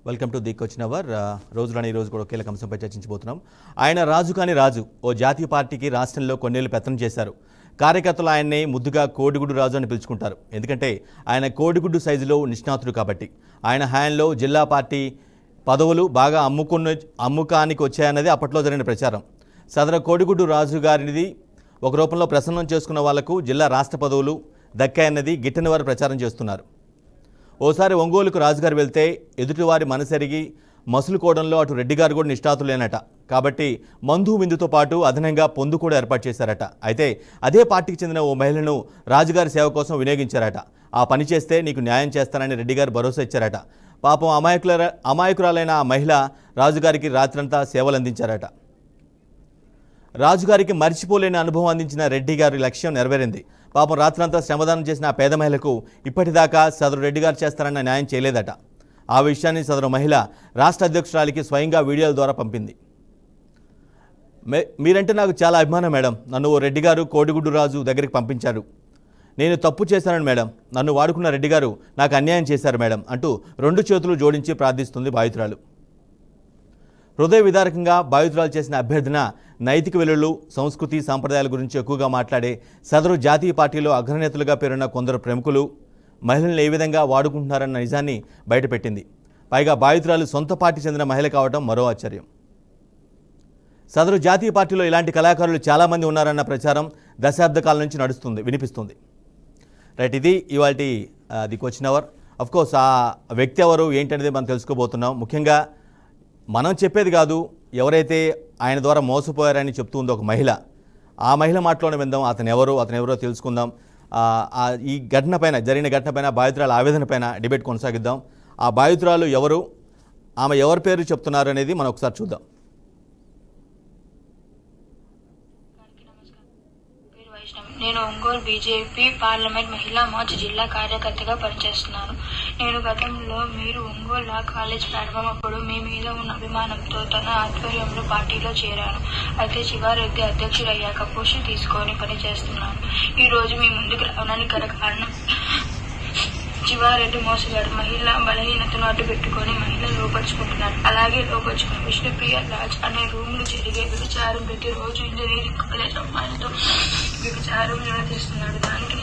Welcome to the question hour. రోజులోని ఈరోజు కూడా కీలక అంశంపై చర్చించబోతున్నాం. ఆయన రాజు కాని రాజు, ఓ జాతీయ పార్టీకి రాష్ట్రంలో కొన్నేళ్లు పెత్తనం చేశారు. కార్యకర్తలు ఆయన్ని ముద్దుగా కోడిగుడ్డు రాజు అని పిలుచుకుంటారు. ఎందుకంటే ఆయన కోడిగుడ్డు సైజులో నిష్ణాతుడు కాబట్టి. ఆయన హయాంలో జిల్లా పార్టీ పదవులు బాగా అమ్ముకానికి వచ్చాయన్నది అప్పట్లో జరిగిన ప్రచారం. సదరు కోడిగుడ్డు రాజు గారిది ఒక రూపంలో ప్రసన్నం చేసుకున్న వాళ్లకు జిల్లా రాష్ట్ర పదవులు దక్కాయన్నది గిట్టని వారు ప్రచారం చేస్తున్నారు. ఓసారి ఒంగోలుకు రాజుగారు వెళ్తే ఎదుటివారి మనసెరిగి మసులుకోవడంలో అటు రెడ్డి గారు కూడా నిష్ఠాతులేనట. కాబట్టి మందు విందుతో పాటు అదనంగా పొందు కూడా ఏర్పాటు చేశారట. అయితే అదే పార్టీకి చెందిన ఓ మహిళను రాజుగారి సేవ కోసం వినియోగించారట. ఆ పని చేస్తే నీకు న్యాయం చేస్తానని రెడ్డి గారు భరోసా ఇచ్చారట. పాపం అమాయకురాలైన ఆ మహిళ రాజుగారికి రాత్రంతా సేవలు అందించారట. రాజుగారికి మర్చిపోలేని అనుభవం అందించిన రెడ్డి గారి లక్ష్యం నెరవేరింది. పాపం రాత్రంతా శ్రమదానం చేసిన ఆ పేద మహిళకు ఇప్పటిదాకా సదరు రెడ్డి గారు చేస్తారన్న న్యాయం చేయలేదట. ఆ విషయాన్ని సదరు మహిళ రాష్ట్ర అధ్యక్షురాలికి స్వయంగా వీడియోల ద్వారా పంపింది. మీరంటే నాకు చాలా అభిమానం మేడం. నన్ను ఓ రెడ్డి గారు కోడిగుడ్డు రాజు దగ్గరికి పంపించారు. నేను తప్పు చేశాను మేడం. నన్ను వాడుకున్న రెడ్డి గారు నాకు అన్యాయం చేశారు మేడం అంటూ రెండు చేతులు జోడించి ప్రార్థిస్తుంది బాధితురాలు. హృదయ విదారకంగా బాధితురాలు చేసిన అభ్యర్థన నైతిక విలువలు, సంస్కృతి, సాంప్రదాయాల గురించి ఎక్కువగా మాట్లాడే సదరు జాతీయ పార్టీలో అగ్రనేతలుగా పేరున్న కొందరు ప్రముఖులు మహిళలను ఏ విధంగా వాడుకుంటున్నారన్న నిజాన్ని బయటపెట్టింది. పైగా బాధితురాలు సొంత పార్టీ చెందిన మహిళ కావడం మరో ఆశ్చర్యం. సదరు జాతీయ పార్టీలో ఇలాంటి కళాకారులు చాలామంది ఉన్నారన్న ప్రచారం దశాబ్ద కాలం నుంచి వినిపిస్తుంది. రైట్, ఇది ఇవాల్టి ది క్వశ్చన్ అవర్. అఫ్కోర్స్ ఆ వ్యక్తి ఎవరు ఏంటనేది మనం తెలుసుకోబోతున్నాం. ముఖ్యంగా మనం చెప్పేది కాదు, ఎవరైతే ఆయన ద్వారా మోసపోయారని చెప్తుందో ఒక మహిళ, ఆ మహిళ మాటలోనే విందాం. అతను ఎవరో తెలుసుకుందాం. ఈ జరిగిన ఘటన పైన, బాధితురాల ఆవేదన పైన డిబేట్ కొనసాగిద్దాం. ఆ బాధితురాలు ఎవరు, ఆమె ఎవరి పేరు చెప్తున్నారు అనేది మనం ఒకసారి చూద్దాం. నేను ఒంగోలు బీజేపీ పార్లమెంట్ మహిళా మోర్చా జిల్లా కార్యకర్తగా పనిచేస్తున్నాను. నేను గతంలో మీరు ఒంగోలు లా కాలేజ్ ప్రారంభమప్పుడు మీ మీద ఉన్న అభిమానంతో తన ఆధ్వర్యంలో పార్టీలో చేరాను. అయితే శివారెడ్డి అధ్యక్షుడయ్యాక పోస్ట్ తీసుకొని పనిచేస్తున్నాను. ఈ రోజు మీ ముందుకు రావడానికి గల కారణం, శివారెడ్డి మోసగాడు మహిళా బలహీనతను అడ్డుపెట్టుకుని మహిళలు లోపరుచుకుంటున్నారు. అలాగే లోపరుచుకున్న విష్ణుప్రియ లాడ్జ్ అనే రూమ్లు జరిగే వ్యభిచారం ప్రతిరోజు ఇంజనీరింగ్ కాలేజ్ అమ్మాయిలతో వ్యభిచారం నిర్వహిస్తున్నాడు. దానికి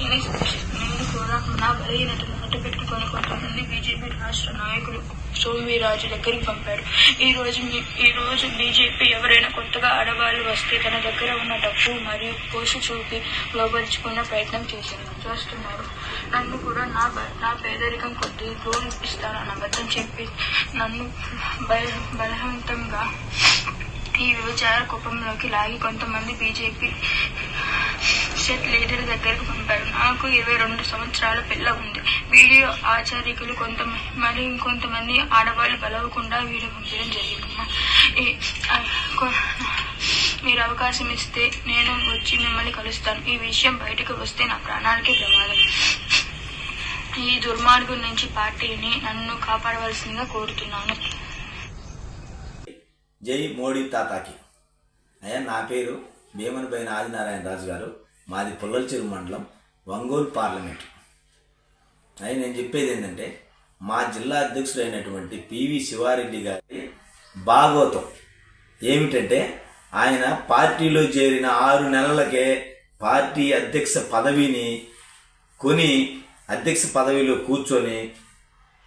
నేను కూడా నా బలహీనతను అడ్డుపెట్టుకుని కొంతమంది బీజేపీ రాష్ట్ర నాయకులు సోమవీరాజు దగ్గరికి పంపాడు. ఈ రోజు బీజేపీ ఎవరైనా కొత్తగా ఆడవాళ్లు వస్తే తన దగ్గర ఉన్న డబ్బు మరియు పోషు చూపి లోపరుచుకున్న ప్రయత్నం చేస్తున్నారు. నన్ను కూడా నా పేదరికం కొద్ది లోన్ ఇస్తానన్న అబద్ధం చెప్పి నన్ను బలవంతంగా ఈ వ్యభిచార కుప్పంలోకి లాగి కొంతమంది బీజేపీ సెట్ లీడర్ దగ్గరకు పంపాడు. నాకు 22 సంవత్సరాల పిల్ల ఉంది. వీడియో ఆచారికులు మరి ఇంకొంతమంది ఆడవాళ్లు బలవకుండా వీడియో పంపడం జరిగిందమ్మా. మీరు అవకాశం ఇస్తే నేను వచ్చి మిమ్మల్ని కలుస్తాను. ఈ విషయం బయటకు వస్తే నా ప్రాణాలకే ప్రమాదం. ఈ దుర్మార్గం నుంచి పార్టీని నన్ను కాపాడవలసిందిగా కోరుతున్నాను. జై మోడీ తాతాకి. అయ్యా, నా పేరు భీమనపైన ఆదినారాయణ రాజు గారు. మాది పుల్లలచెరువు మండలం, ఒంగోలు పార్లమెంట్. అయ్యా, నేను చెప్పేది ఏంటంటే, మా జిల్లా అధ్యక్షుడు అయినటువంటి పివి శివారెడ్డి గారి భాగవతం ఏమిటంటే, ఆయన పార్టీలో చేరిన 6 నెలలకే పార్టీ అధ్యక్ష పదవిని కొని అధ్యక్ష పదవిలో కూర్చొని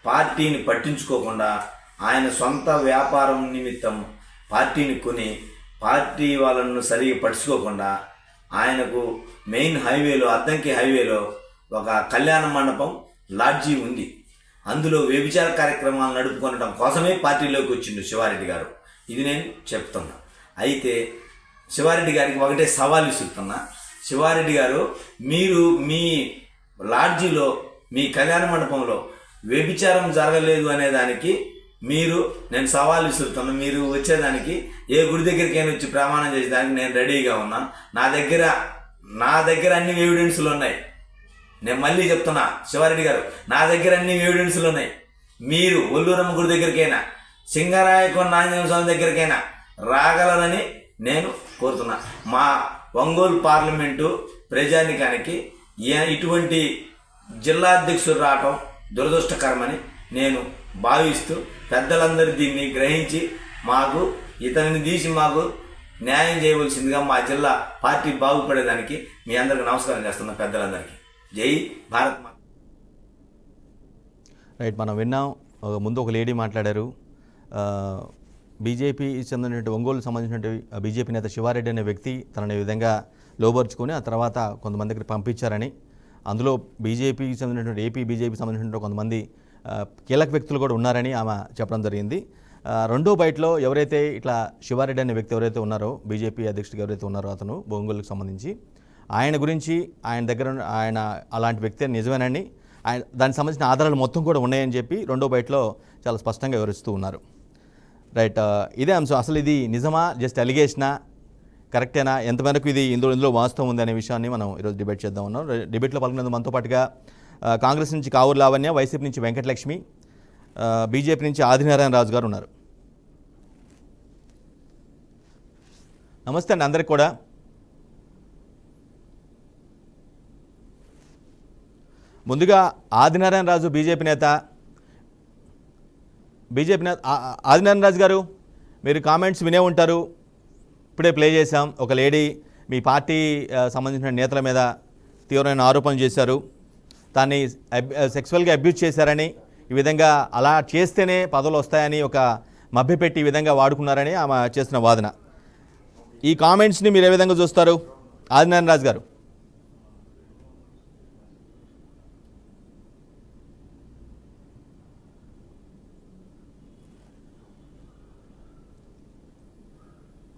పార్టీని పట్టించుకోకుండా ఆయన సొంత వ్యాపారం నిమిత్తం పార్టీని కొని పార్టీ వాళ్ళను సరిగా పట్టించుకోకుండా ఆయనకు మెయిన్ హైవేలో, అద్దంకి హైవేలో ఒక కళ్యాణ మండపం లాడ్జీ ఉంది. అందులో వ్యభిచార కార్యక్రమాలు నడుపుకొనడం కోసమే పార్టీలోకి వచ్చిండు శివారెడ్డి గారు. ఇది నేను చెప్తున్నా. అయితే శివారెడ్డి గారికి ఒకటే సవాల్ ఇస్తున్నా. శివారెడ్డి గారు, మీరు మీ లాడ్జీలో, మీ కళ్యాణ మండపంలో వ్యభిచారం జరగలేదు అనేదానికి నేను సవాల్ విసురుతున్నా. మీరు వచ్చేదానికి ఏ గుడి దగ్గరికైనా వచ్చి ప్రమాణం చేసేదానికి నేను రెడీగా ఉన్నాను. నా దగ్గర అన్ని ఎవిడెన్సులు ఉన్నాయి. నేను మళ్ళీ చెప్తున్నా శివారెడ్డి గారు, నా దగ్గర అన్ని ఎవిడెన్సులు ఉన్నాయి. మీరు ఒల్లూరమ్మ గుడి దగ్గరికైనా, సింగరాయకొండ ఆంజనేయ స్వామి దగ్గరికైనా రాగలరని నేను కోరుతున్నా. మా ఒంగోలు పార్లమెంటు ప్రజానికానికి ఇటువంటి జిల్లా అధ్యక్షుడు రావటం దురదృష్టకరమని నేను భావిస్తూ పెద్దలందరూ దీన్ని గ్రహించి మాకు ఇతనిని తీసి మాకు న్యాయం చేయవలసిందిగా మా జిల్లా పార్టీ బాగుపడేదానికి మీ అందరికి నమస్కారం చేస్తున్నా పెద్దలందరికీ. జై భారత్. రైట్, మనం విన్నాం. ముందు ఒక లేడీ మాట్లాడారు. బీజేపీ చెందినటువంటి ఒంగోలు సంబంధించినటువంటి బీజేపీ నేత శివారెడ్డి అనే వ్యక్తి తనని ఈ విధంగా లోబర్చుకొని ఆ తర్వాత కొంతమందికి పంపించారని, అందులో బీజేపీకి చెందినటువంటి ఏపీ బీజేపీకి సంబంధించిన కొంతమంది కీలక వ్యక్తులు కూడా ఉన్నారని ఆమె చెప్పడం జరిగింది. రెండో బయటలో ఎవరైతే ఇట్లా శివారెడ్డి అనే వ్యక్తి ఎవరైతే ఉన్నారో, బీజేపీ అధ్యక్షుడిగా ఎవరైతే ఉన్నారో అతను ఒంగోలుకు సంబంధించి ఆయన గురించి ఆయన దగ్గర ఆయన అలాంటి వ్యక్తి నిజమేనని, ఆయన దానికి సంబంధించిన ఆధారాలు మొత్తం కూడా ఉన్నాయని చెప్పి రెండో బయటలో చాలా స్పష్టంగా వివరిస్తూ ఉన్నారు. రైట్, ఇదే అంశం. అసలు ఇది నిజమా, జస్ట్ అలిగేషనా, కరెక్టేనా, ఎంతవరకు ఇది ఇందులో వాస్తవం ఉంది అనే విషయాన్ని మనం ఈరోజు డిబేట్ చేద్దాం ఉన్నాం. డిబేట్లో పాల్గొనేందుకు మనతో పాటుగా కాంగ్రెస్ నుంచి కావూరు లావణ్య, వైసీపీ నుంచి వెంకటలక్ష్మి, బీజేపీ నుంచి ఆదినారాయణ రాజు గారు ఉన్నారు. నమస్తే అండి అందరికి కూడా. ముందుగా ఆదినారాయణ రాజు బీజేపీ నేత ఆదినారాయణ రాజు గారు, మీరు కామెంట్స్ వినే ఉంటారు. ఇప్పుడే ప్లే చేశాం. ఒక లేడీ మీ పార్టీ సంబంధించిన నేతల మీద తీవ్రమైన ఆరోపణలు చేశారు. దాన్ని సెక్సువల్గా అబ్యూజ్ చేశారని, ఈ విధంగా అలా చేస్తేనే పదవులు వస్తాయని ఒక మభ్యపెట్టి ఈ విధంగా వాడుకున్నారని ఆమె చేసిన వాదన. ఈ కామెంట్స్ని మీరు ఏ విధంగా చూస్తారు ఆదినారాయణ రాజు గారు?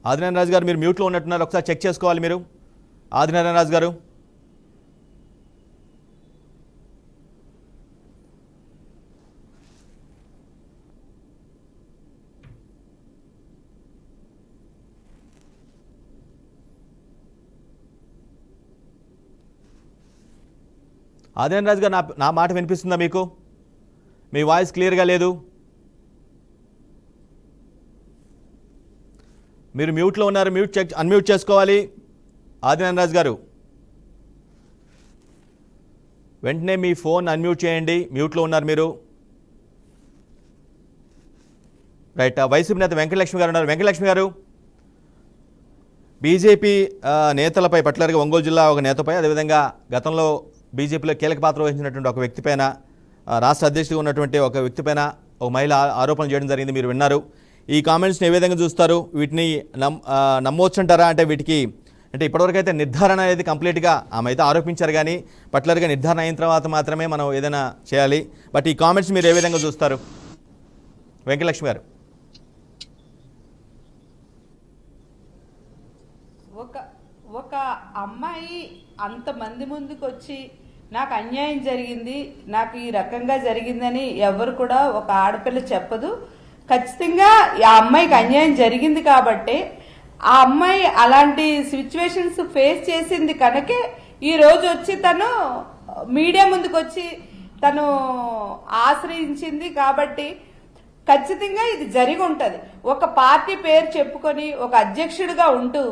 ఆదినారాయణ రాజు గారు మీరు మ్యూట్లో ఉన్నట్టున్నారు, ఒకసారి చెక్ చేసుకోవాలి మీరు. ఆదినారాయణ రాజు గారు, ఆదినారాయణ రాజు గారు నా మాట వినిపిస్తుందా మీకు? మీ వాయిస్ క్లియర్గా లేదు. మీరు మ్యూట్లో ఉన్నారు, అన్మ్యూట్ చేసుకోవాలి. ఆదినారాయణ రాజు గారు వెంటనే మీ ఫోన్ అన్మ్యూట్ చేయండి, మ్యూట్లో ఉన్నారు మీరు. రైట్, వైసీపీ నేత వెంకటలక్ష్మి గారు ఉన్నారు. వెంకటలక్ష్మి గారు, బీజేపీ నేతలపై పర్టికులర్గా ఒంగోలు జిల్లా ఒక నేతపై, అదేవిధంగా గతంలో బీజేపీలో కీలక పాత్ర వహించినటువంటి ఒక వ్యక్తిపైన, రాష్ట్ర అధ్యక్షుడిగా ఉన్నటువంటి ఒక వ్యక్తిపైన ఒక మహిళ ఆరోపణలు చేయడం జరిగింది, మీరు విన్నారు. ఈ కామెంట్స్ని ఏ విధంగా చూస్తారు? వీటిని నమ్మవచ్చంటారా? అంటే వీటికి అంటే ఇప్పటివరకు అయితే నిర్ధారణ అనేది కంప్లీట్గా ఆమె అయితే ఆరోపించారు, కానీ పర్టికులర్గా నిర్ధారణ అయిన తర్వాత మాత్రమే మనం ఏదైనా చేయాలి. బట్ ఈ కామెంట్స్ మీరు ఏ విధంగా చూస్తారు వెంకటలక్ష్మి గారు? ఒక అమ్మాయి అంతమంది ముందుకు వచ్చి నాకు అన్యాయం జరిగింది, నాకు ఈ రకంగా జరిగిందని ఎవరు కూడా ఒక ఆడపిల్ల చెప్పదు. ఖచ్చితంగా ఆ అమ్మాయికి అన్యాయం జరిగింది కాబట్టి ఆ అమ్మాయి అలాంటి సిచ్యువేషన్స్ ఫేస్ చేసింది కనుకే ఈ రోజు వచ్చి తను మీడియా ముందుకు వచ్చి తను ఆశ్రయించింది. కాబట్టి ఖచ్చితంగా ఇది జరిగి ఉంటది. ఒక పార్టీ పేరు చెప్పుకొని ఒక అధ్యక్షుడిగా ఉంటూ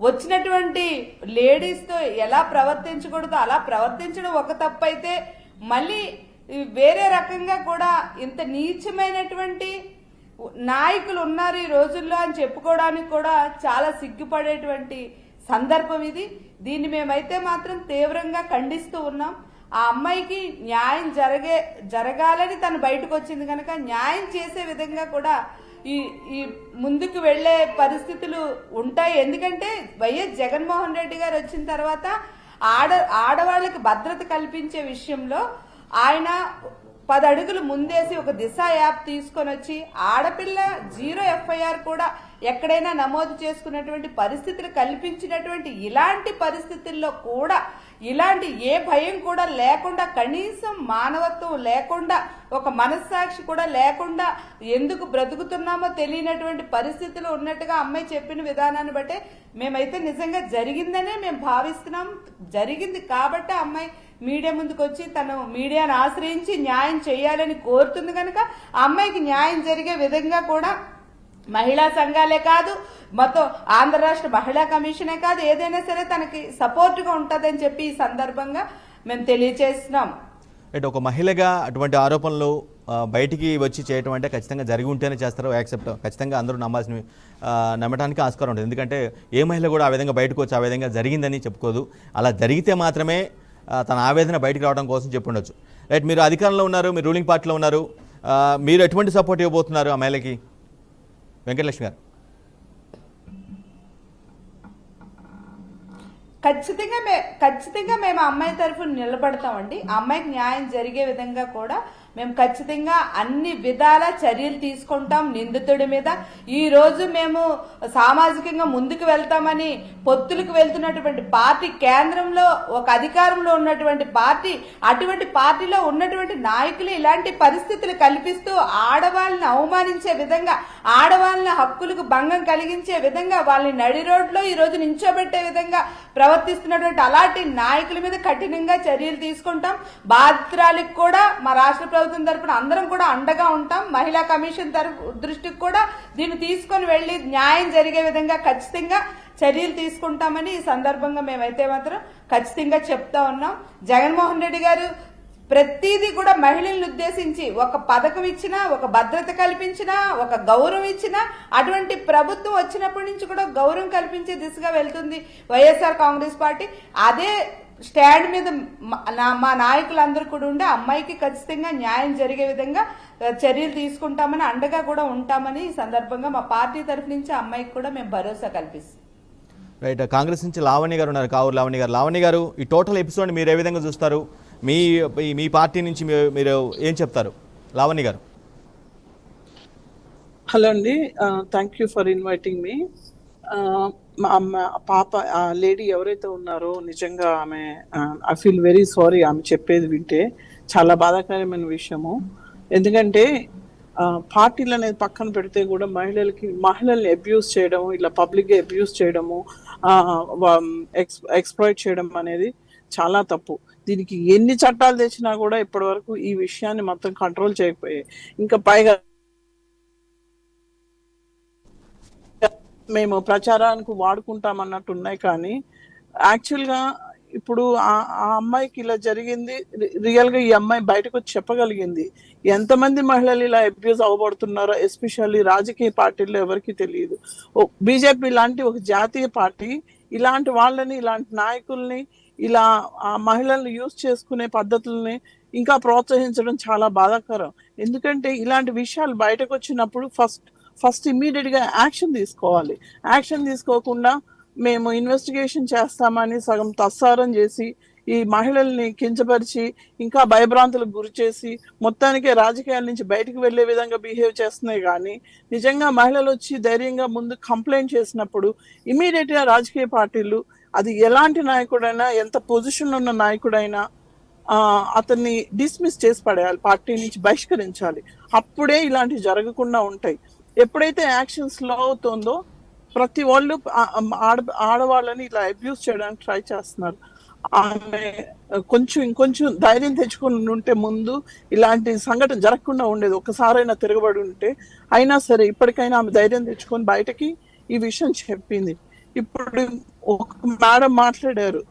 వచ్చినటువంటి లేడీస్ తో ఎలా ప్రవర్తించకూడదో అలా ప్రవర్తించడం ఒక తప్పు అయితే, మళ్ళీ వేరే రకంగా కూడా ఇంత నీచమైనటువంటి నాయకులు ఉన్నారు ఈ రోజుల్లో అని చెప్పుకోవడానికి కూడా చాలా సిగ్గుపడేటువంటి సందర్భం ఇది. దీన్ని మేమైతే మాత్రం తీవ్రంగా ఖండిస్తూ ఉన్నాం. ఆ అమ్మాయికి న్యాయం జరగాలని తను బయటకు వచ్చింది కనుక న్యాయం చేసే విధంగా కూడా ఈ ముందుకు వెళ్లే పరిస్థితులు ఉంటాయి. ఎందుకంటే వైఎస్ జగన్మోహన్ రెడ్డి గారు వచ్చిన తర్వాత ఆడవాళ్ళకి భద్రత కల్పించే విషయంలో ఆయన 10 అడుగులు ముందేసి ఒక దిశ యాప్ తీసుకొని వచ్చి ఆడపిల్ల 0 FIR కూడా ఎక్కడైనా నమోదు చేసుకున్నటువంటి పరిస్థితులు కల్పించినటువంటి ఇలాంటి పరిస్థితుల్లో కూడా ఇలాంటి ఏ భయం కూడా లేకుండా, కనీసం మానవత్వం లేకుండా, ఒక మనస్సాక్షి కూడా లేకుండా ఎందుకు బ్రతుకుతున్నామో తెలియనటువంటి పరిస్థితులు ఉన్నట్టుగా అమ్మాయి చెప్పిన విధానాన్ని బట్టే మేమైతే నిజంగా జరిగిందనే మేము భావిస్తున్నాం. జరిగింది కాబట్టి అమ్మాయి మీడియా ముందుకు వచ్చి తను మీడియాను ఆశ్రయించి న్యాయం చేయాలని కోరుతుంది కనుక ఆ అమ్మాయికి న్యాయం జరిగే విధంగా కూడా మహిళా సంఘాలే కాదు, మొత్తం ఆంధ్ర రాష్ట్ర మహిళా కమిషనే కాదు, ఏదైనా సరే తనకి సపోర్ట్గా ఉంటుందని చెప్పి ఈ సందర్భంగా మేము తెలియజేస్తున్నాం. ఒక మహిళగా అటువంటి ఆరోపణలు బయటికి వచ్చి చేయటం అంటే ఖచ్చితంగా జరిగి ఉంటేనే చేస్తారు, యాక్సెప్ట్ ఖచ్చితంగా అందరూ నమ్మటానికి ఆస్కారం ఉంటుంది. ఎందుకంటే ఏ మహిళ కూడా ఆ విధంగా బయటకు వచ్చి ఆ విధంగా జరిగిందని చెప్పుకోదు. అలా జరిగితే మాత్రమే తన ఆవేదన బయటకు రావడం కోసం చెప్పుండొచ్చు. రైట్, మీరు అధికారంలో ఉన్నారు, మీరు రూలింగ్ పార్టీలో ఉన్నారు, మీరు ఎటువంటి సపోర్ట్ ఇవ్వబోతున్నారు ఆ మహిళకి? వెంకటలక్ష్మి గారు. ఖచ్చితంగా మేము ఆ అమ్మాయి తరఫున నిలబడతామండి. ఆ అమ్మాయికి న్యాయం జరిగే విధంగా కూడా మేము ఖచ్చితంగా అన్ని విధాల చర్యలు తీసుకుంటాం నిందితుడి మీద. ఈ రోజు మేము సామాజికంగా ముందుకు వెళ్తామని పొత్తులకు వెళ్తున్నటువంటి పార్టీ, కేంద్రంలో ఒక అధికారంలో ఉన్నటువంటి పార్టీ, అటువంటి పార్టీలో ఉన్నటువంటి నాయకులు ఇలాంటి పరిస్థితులు కల్పిస్తూ ఆడవాళ్ళని అవమానించే విధంగా, ఆడవాళ్ళని హక్కులకు భంగం కలిగించే విధంగా, వాళ్ళని నడి రోడ్లో ఈ రోజు నించోబెట్టే విధంగా ప్రవర్తిస్తున్నటువంటి అలాంటి నాయకుల మీద కఠినంగా చర్యలు తీసుకుంటాం. బాధితురాలికి కూడా మా రాష్ట్ర ప్రభుత్వం తరపున అందరం కూడా అండగా ఉంటాం. మహిళా కమిషన్ దృష్టికి కూడా దీన్ని తీసుకొని వెళ్లి న్యాయం జరిగే విధంగా ఖచ్చితంగా చర్యలు తీసుకుంటామని ఈ సందర్భంగా మేమైతే మాత్రం ఖచ్చితంగా చెప్తా ఉన్నాం. జగన్మోహన్ రెడ్డి గారు ప్రతిదీ కూడా మహిళలను ఉద్దేశించి ఒక పథకం ఇచ్చినా, ఒక భద్రత కల్పించినా, ఒక గౌరవం ఇచ్చినా, అటువంటి ప్రభుత్వం వచ్చినప్పటి నుంచి కూడా గౌరవం కల్పించే దిశగా వెళ్తుంది వైఎస్ఆర్ కాంగ్రెస్ పార్టీ. అదే స్టాండ్ మీద మా నాయకులందరూ కూడా ఉండి అమ్మాయికి ఖచ్చితంగా న్యాయం జరిగే విధంగా చర్యలు తీసుకుంటామని, అండగా కూడా ఉంటామని ఈ సందర్భంగా మా పార్టీ తరఫు నుంచి అమ్మాయికి కూడా మేము భరోసా కల్పిస్తాం. రైట్, కాంగ్రెస్ నుంచి లావణ్య గారు ఉన్నారు, కావూరు లావణ్య గారు. లావణ్య గారు, ఈ టోటల్ ఎపిసోడ్ మీరు ఏ విధంగా చూస్తారు? మీ పార్టీ నుంచి మీరు ఏం చెప్తారు? లావణ్య గారు. హలో అండి, థ్యాంక్ యూ ఫర్ ఇన్వైటింగ్ మీ. మా పాప ఆ లేడీ ఎవరైతే ఉన్నారో నిజంగా ఆమె, ఐ ఫీల్ వెరీ సారీ. ఆమె చెప్పేది వింటే చాలా బాధాకరమైన విషయము. ఎందుకంటే పార్టీలు అనేది పక్కన పెడితే కూడా మహిళల్ని అబ్యూస్ చేయడము, ఇలా పబ్లిక్గా అబ్యూస్ చేయడము, ఎక్స్ప్లాయిట్ చేయడం అనేది చాలా తప్పు. దీనికి ఎన్ని చట్టాలు తెచ్చినా కూడా ఇప్పటి వరకు ఈ విషయాన్ని మొత్తం కంట్రోల్ చేయకపోయాయి. ఇంకా పైగా మేము ప్రచారానికి వాడుకుంటామన్నట్టు ఉన్నాయి. కానీ యాక్చువల్గా ఇప్పుడు ఆ అమ్మాయికి ఇలా జరిగింది, రియల్గా ఈ అమ్మాయి బయటకు వచ్చి చెప్పగలిగింది. ఎంతమంది మహిళలు ఇలా అబ్యూజ్ అవ్వబడుతున్నారో ఎస్పెషల్లీ రాజకీయ పార్టీల్లో ఎవరికి తెలియదు. బీజేపీ లాంటి ఒక జాతీయ పార్టీ ఇలాంటి వాళ్ళని, ఇలాంటి నాయకుల్ని, ఇలా ఆ మహిళల్ని యూజ్ చేసుకునే పద్ధతుల్ని ఇంకా ప్రోత్సహించడం చాలా బాధాకరం. ఎందుకంటే ఇలాంటి విషయాలు బయటకు వచ్చినప్పుడు ఫస్ట్ ఇమ్మీడియట్ గా యాక్షన్ తీసుకోవాలి. యాక్షన్ తీసుకోకుండా మేము ఇన్వెస్టిగేషన్ చేస్తామని సగం తస్సారం చేసి ఈ మహిళల్ని కించపరిచి ఇంకా భయభ్రాంతులకు గురి చేసి మొత్తానికే రాజకీయాల నుంచి బయటకు వెళ్లే విధంగా బిహేవ్ చేస్తున్నాయి. కానీ నిజంగా మహిళలు వచ్చి ధైర్యంగా ముందు కంప్లైంట్ చేసినప్పుడు ఇమ్మీడియట్ గా రాజకీయ పార్టీలు, అది ఎలాంటి నాయకుడైనా, ఎంత పొజిషన్ ఉన్న నాయకుడైనా అతన్ని డిస్మిస్ చేసి పడేయాలి, పార్టీ నుంచి బహిష్కరించాలి. అప్పుడే ఇలాంటివి జరగకుండా ఉంటాయి. ఎప్పుడైతే యాక్షన్ స్లో అవుతుందో ప్రతి వాళ్ళు ఆడవాళ్ళని ఇలా అబ్యూస్ చేయడానికి ట్రై చేస్తున్నారు. ఆమె ఇంకొంచెం ధైర్యం తెచ్చుకుని ఉంటే ముందు ఇలాంటి సంఘటన జరగకుండా ఉండేది. ఒకసారైనా తిరగబడి ఉంటే. అయినా సరే ఇప్పటికైనా ఆమె ధైర్యం తెచ్చుకొని బయటకి ఈ విషయం చెప్పింది. ఇప్పుడు ఒక మేడం మాట్లాడారు,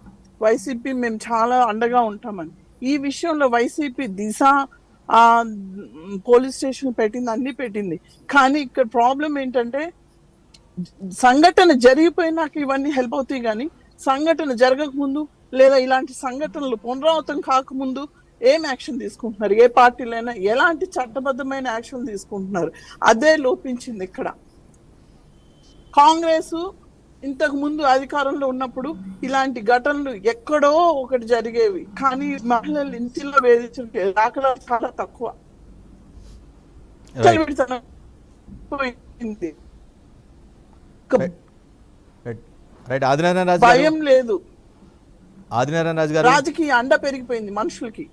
వైసీపీ మేము చాలా అండగా ఉంటామని. ఈ విషయంలో వైసీపీ దిశ పోలీస్ స్టేషన్ పెట్టింది, అన్ని పెట్టింది. కానీ ఇక్కడ ప్రాబ్లం ఏంటంటే సంఘటన జరిగిపోయినాక ఇవన్నీ హెల్ప్ అవుతాయి. కానీ సంఘటన జరగక ముందు లేదా ఇలాంటి సంఘటనలు పునరావృతం కాకముందు ఏం యాక్షన్ తీసుకుంటున్నారు? ఏ పార్టీలైనా ఎలాంటి చట్టబద్ధమైన యాక్షన్ తీసుకుంటున్నారు? అదే లోపించింది ఇక్కడ. కాంగ్రెస్ ఇంతకు ముందు అధికారంలో ఉన్నప్పుడు ఇలాంటి ఘటనలు ఎక్కడో ఒకటి జరిగేవి, కానీ మహిళలు ఇంటిలో వేధించే దాఖలా చాలా తక్కువ. భయం లేదు, రాజకీయ అండ పెరిగిపోయింది మనుషులకి.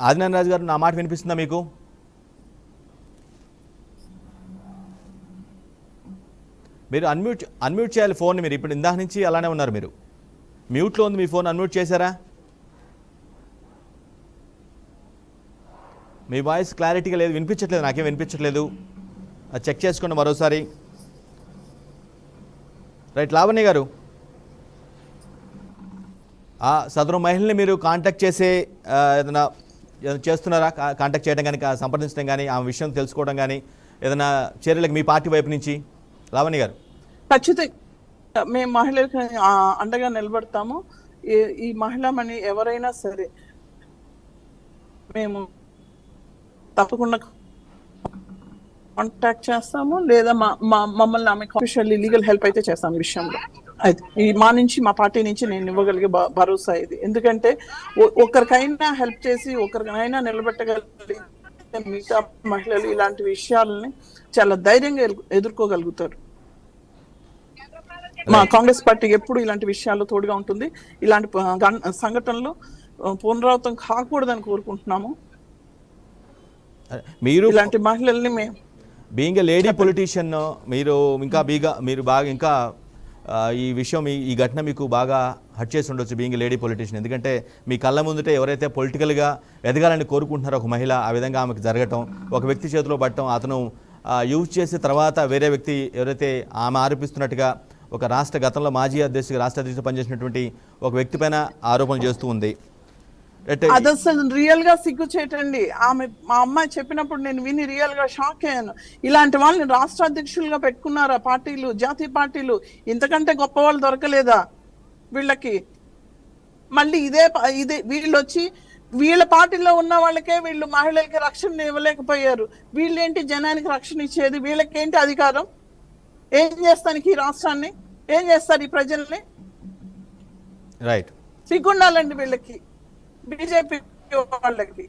ఆదినారాయణ రాజు గారు, నా మాట వినిపిస్తుందా మీకు? మీరు అన్మ్యూట్ చేయాలి ఫోన్. మీరు ఇప్పుడు ఇందాక నుంచి అలానే ఉన్నారు, మీరు మ్యూట్లో ఉంది మీ ఫోన్. అన్మ్యూట్ చేశారా? మీ వాయిస్ క్లారిటీగా లేదు, వినిపించట్లేదు, నాకేం వినిపించట్లేదు. అది చెక్ చేసుకోండి మరోసారి. రైట్, లావణ్య గారు, సదరు మహిళని మీరు కాంటాక్ట్ చేసే ఏదైనా చేస్తున్నారా? కాంటాక్ట్ చేయడం కానీ, సంప్రదించడం కానీ, ఆ విషయం తెలుసుకోవడం కానీ ఏదైనా చర్యలకు మీ పార్టీ వైపు నుంచి? లావణ్య గారు. ఖచ్చితంగా మేము మహిళలకు అండగా నిలబడతాము. ఈ మహిళమని ఎవరైనా సరే మేము తప్పకుండా కాంటాక్ట్ చేస్తాము, లేదా మమ్మల్ని ఆమె ఆఫీషియల్లీ లీగల్ హెల్ప్ అయితే చేస్తాం ఈ విషయంలో. అయితే మా పార్టీ నుంచి నేను ఇవ్వగలిగే భరోసా ఇది. ఎందుకంటే ఒకరికైనా హెల్ప్ చేసి ఒకరికైనా నిలబెట్టగలిగితే మిగతా మహిళలు ఇలాంటి విషయాలని చాలా ధైర్యంగా ఎదుర్కోగలుగుతారు. మా కాంగ్రెస్ పార్టీ ఎప్పుడు ఇలాంటి విషయాల్లో తోడుగా ఉంటుంది. ఇలాంటి సంఘటనలు పునరావృతం కాకూడదని కోరుకుంటున్నాము. మీరు ఇలాంటి మహిళల్ని బీయింగ్ ఏ లేడీ పొలిటీషియన్ మీరు బాగా ఇంకా ఈ విషయం ఈ ఘటన మీకు బాగా హర్ట్ చేసి ఉండొచ్చు, బీయింగ్ ఏ లేడీ పొలిటీషియన్. ఎందుకంటే మీ కళ్ళ ముందుటే ఎవరైతే పొలిటికల్గా ఎదగాలని కోరుకుంటున్నారో ఒక మహిళ, ఆ విధంగా ఆమెకు జరగటం, ఒక వ్యక్తి చేతిలో పడటం, అతను యూజ్ చేసి తర్వాత వేరే వ్యక్తి ఎవరైతే ఆమె ఆరోపిస్తున్నట్టుగా ఒక గతంలో మాజీ రాష్ట్ర అధ్యక్షుడు పనిచేసినటువంటి ఒక వ్యక్తి పైన ఆరోపణలు చేస్తూ ఉంది. అది అసలు రియల్ గా సిగ్గుచేటండి. మా అమ్మాయి చెప్పినప్పుడు నేను విని రియల్ గా షాక్ అయ్యాను. ఇలాంటి వాళ్ళని రాష్ట్ర అధ్యక్షులుగా పెట్టుకున్నారా పార్టీలు, జాతీయ పార్టీలు? ఇంతకంటే గొప్ప వాళ్ళు దొరకలేదా వీళ్ళకి? మళ్ళీ ఇదే వీళ్ళు వచ్చి వీళ్ళ పార్టీలో ఉన్న వాళ్ళకే వీళ్ళు మహిళలకి రక్షణ ఇవ్వలేకపోయారు. వీళ్ళేంటి జనానికి రక్షణ ఇచ్చేది? వీళ్ళకేంటి అధికారం? ఏం చేస్తానికి ఈ రాష్ట్రాన్ని? ఏం చేస్తారు ఈ ప్రజల్ని? రైట్, సిగ్గుండాలండి వీళ్ళకి, బీజేపీ వాళ్ళకి.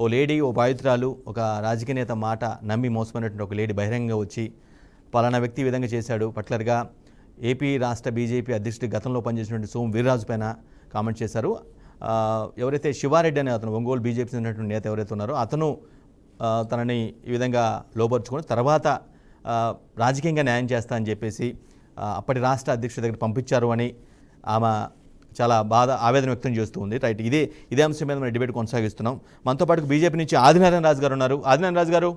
ఓ లేడీ, ఓ బాధితురాలు, ఒక రాజకీయ నేత మాట నమ్మి మోసమైనటువంటి ఒక లేడీ బహిరంగంగా వచ్చి పలానా వ్యక్తి ఈ విధంగా చేశాడు, పర్టికులర్గా ఏపీ రాష్ట్ర బీజేపీ అధ్యక్షుడి గతంలో పనిచేసినటువంటి సోము వీర్రాజు పైన కామెంట్ చేశారు. ఎవరైతే శివారెడ్డి అనే అతను ఒంగోలు బీజేపీ చెందినటువంటి నేత ఎవరైతే ఉన్నారో అతను తనని ఈ విధంగా లోపరుచుకొని తర్వాత రాజకీయంగా న్యాయం చేస్తా అని చెప్పేసి అప్పటి రాష్ట్ర అధ్యక్షుడి దగ్గర పంపించారు అని ఆమె చాలా ఆవేదన వ్యక్తం చేస్తూ ఉంది. రైట్, ఇదే అంశం మీద మనం డిబేట్ కొనసాగిస్తున్నాం. మనతో పాటు బీజేపీ నుంచి ఆదినారాయణ రాజు గారు ఉన్నారు. ఆదినారాయణ రాజు గారు.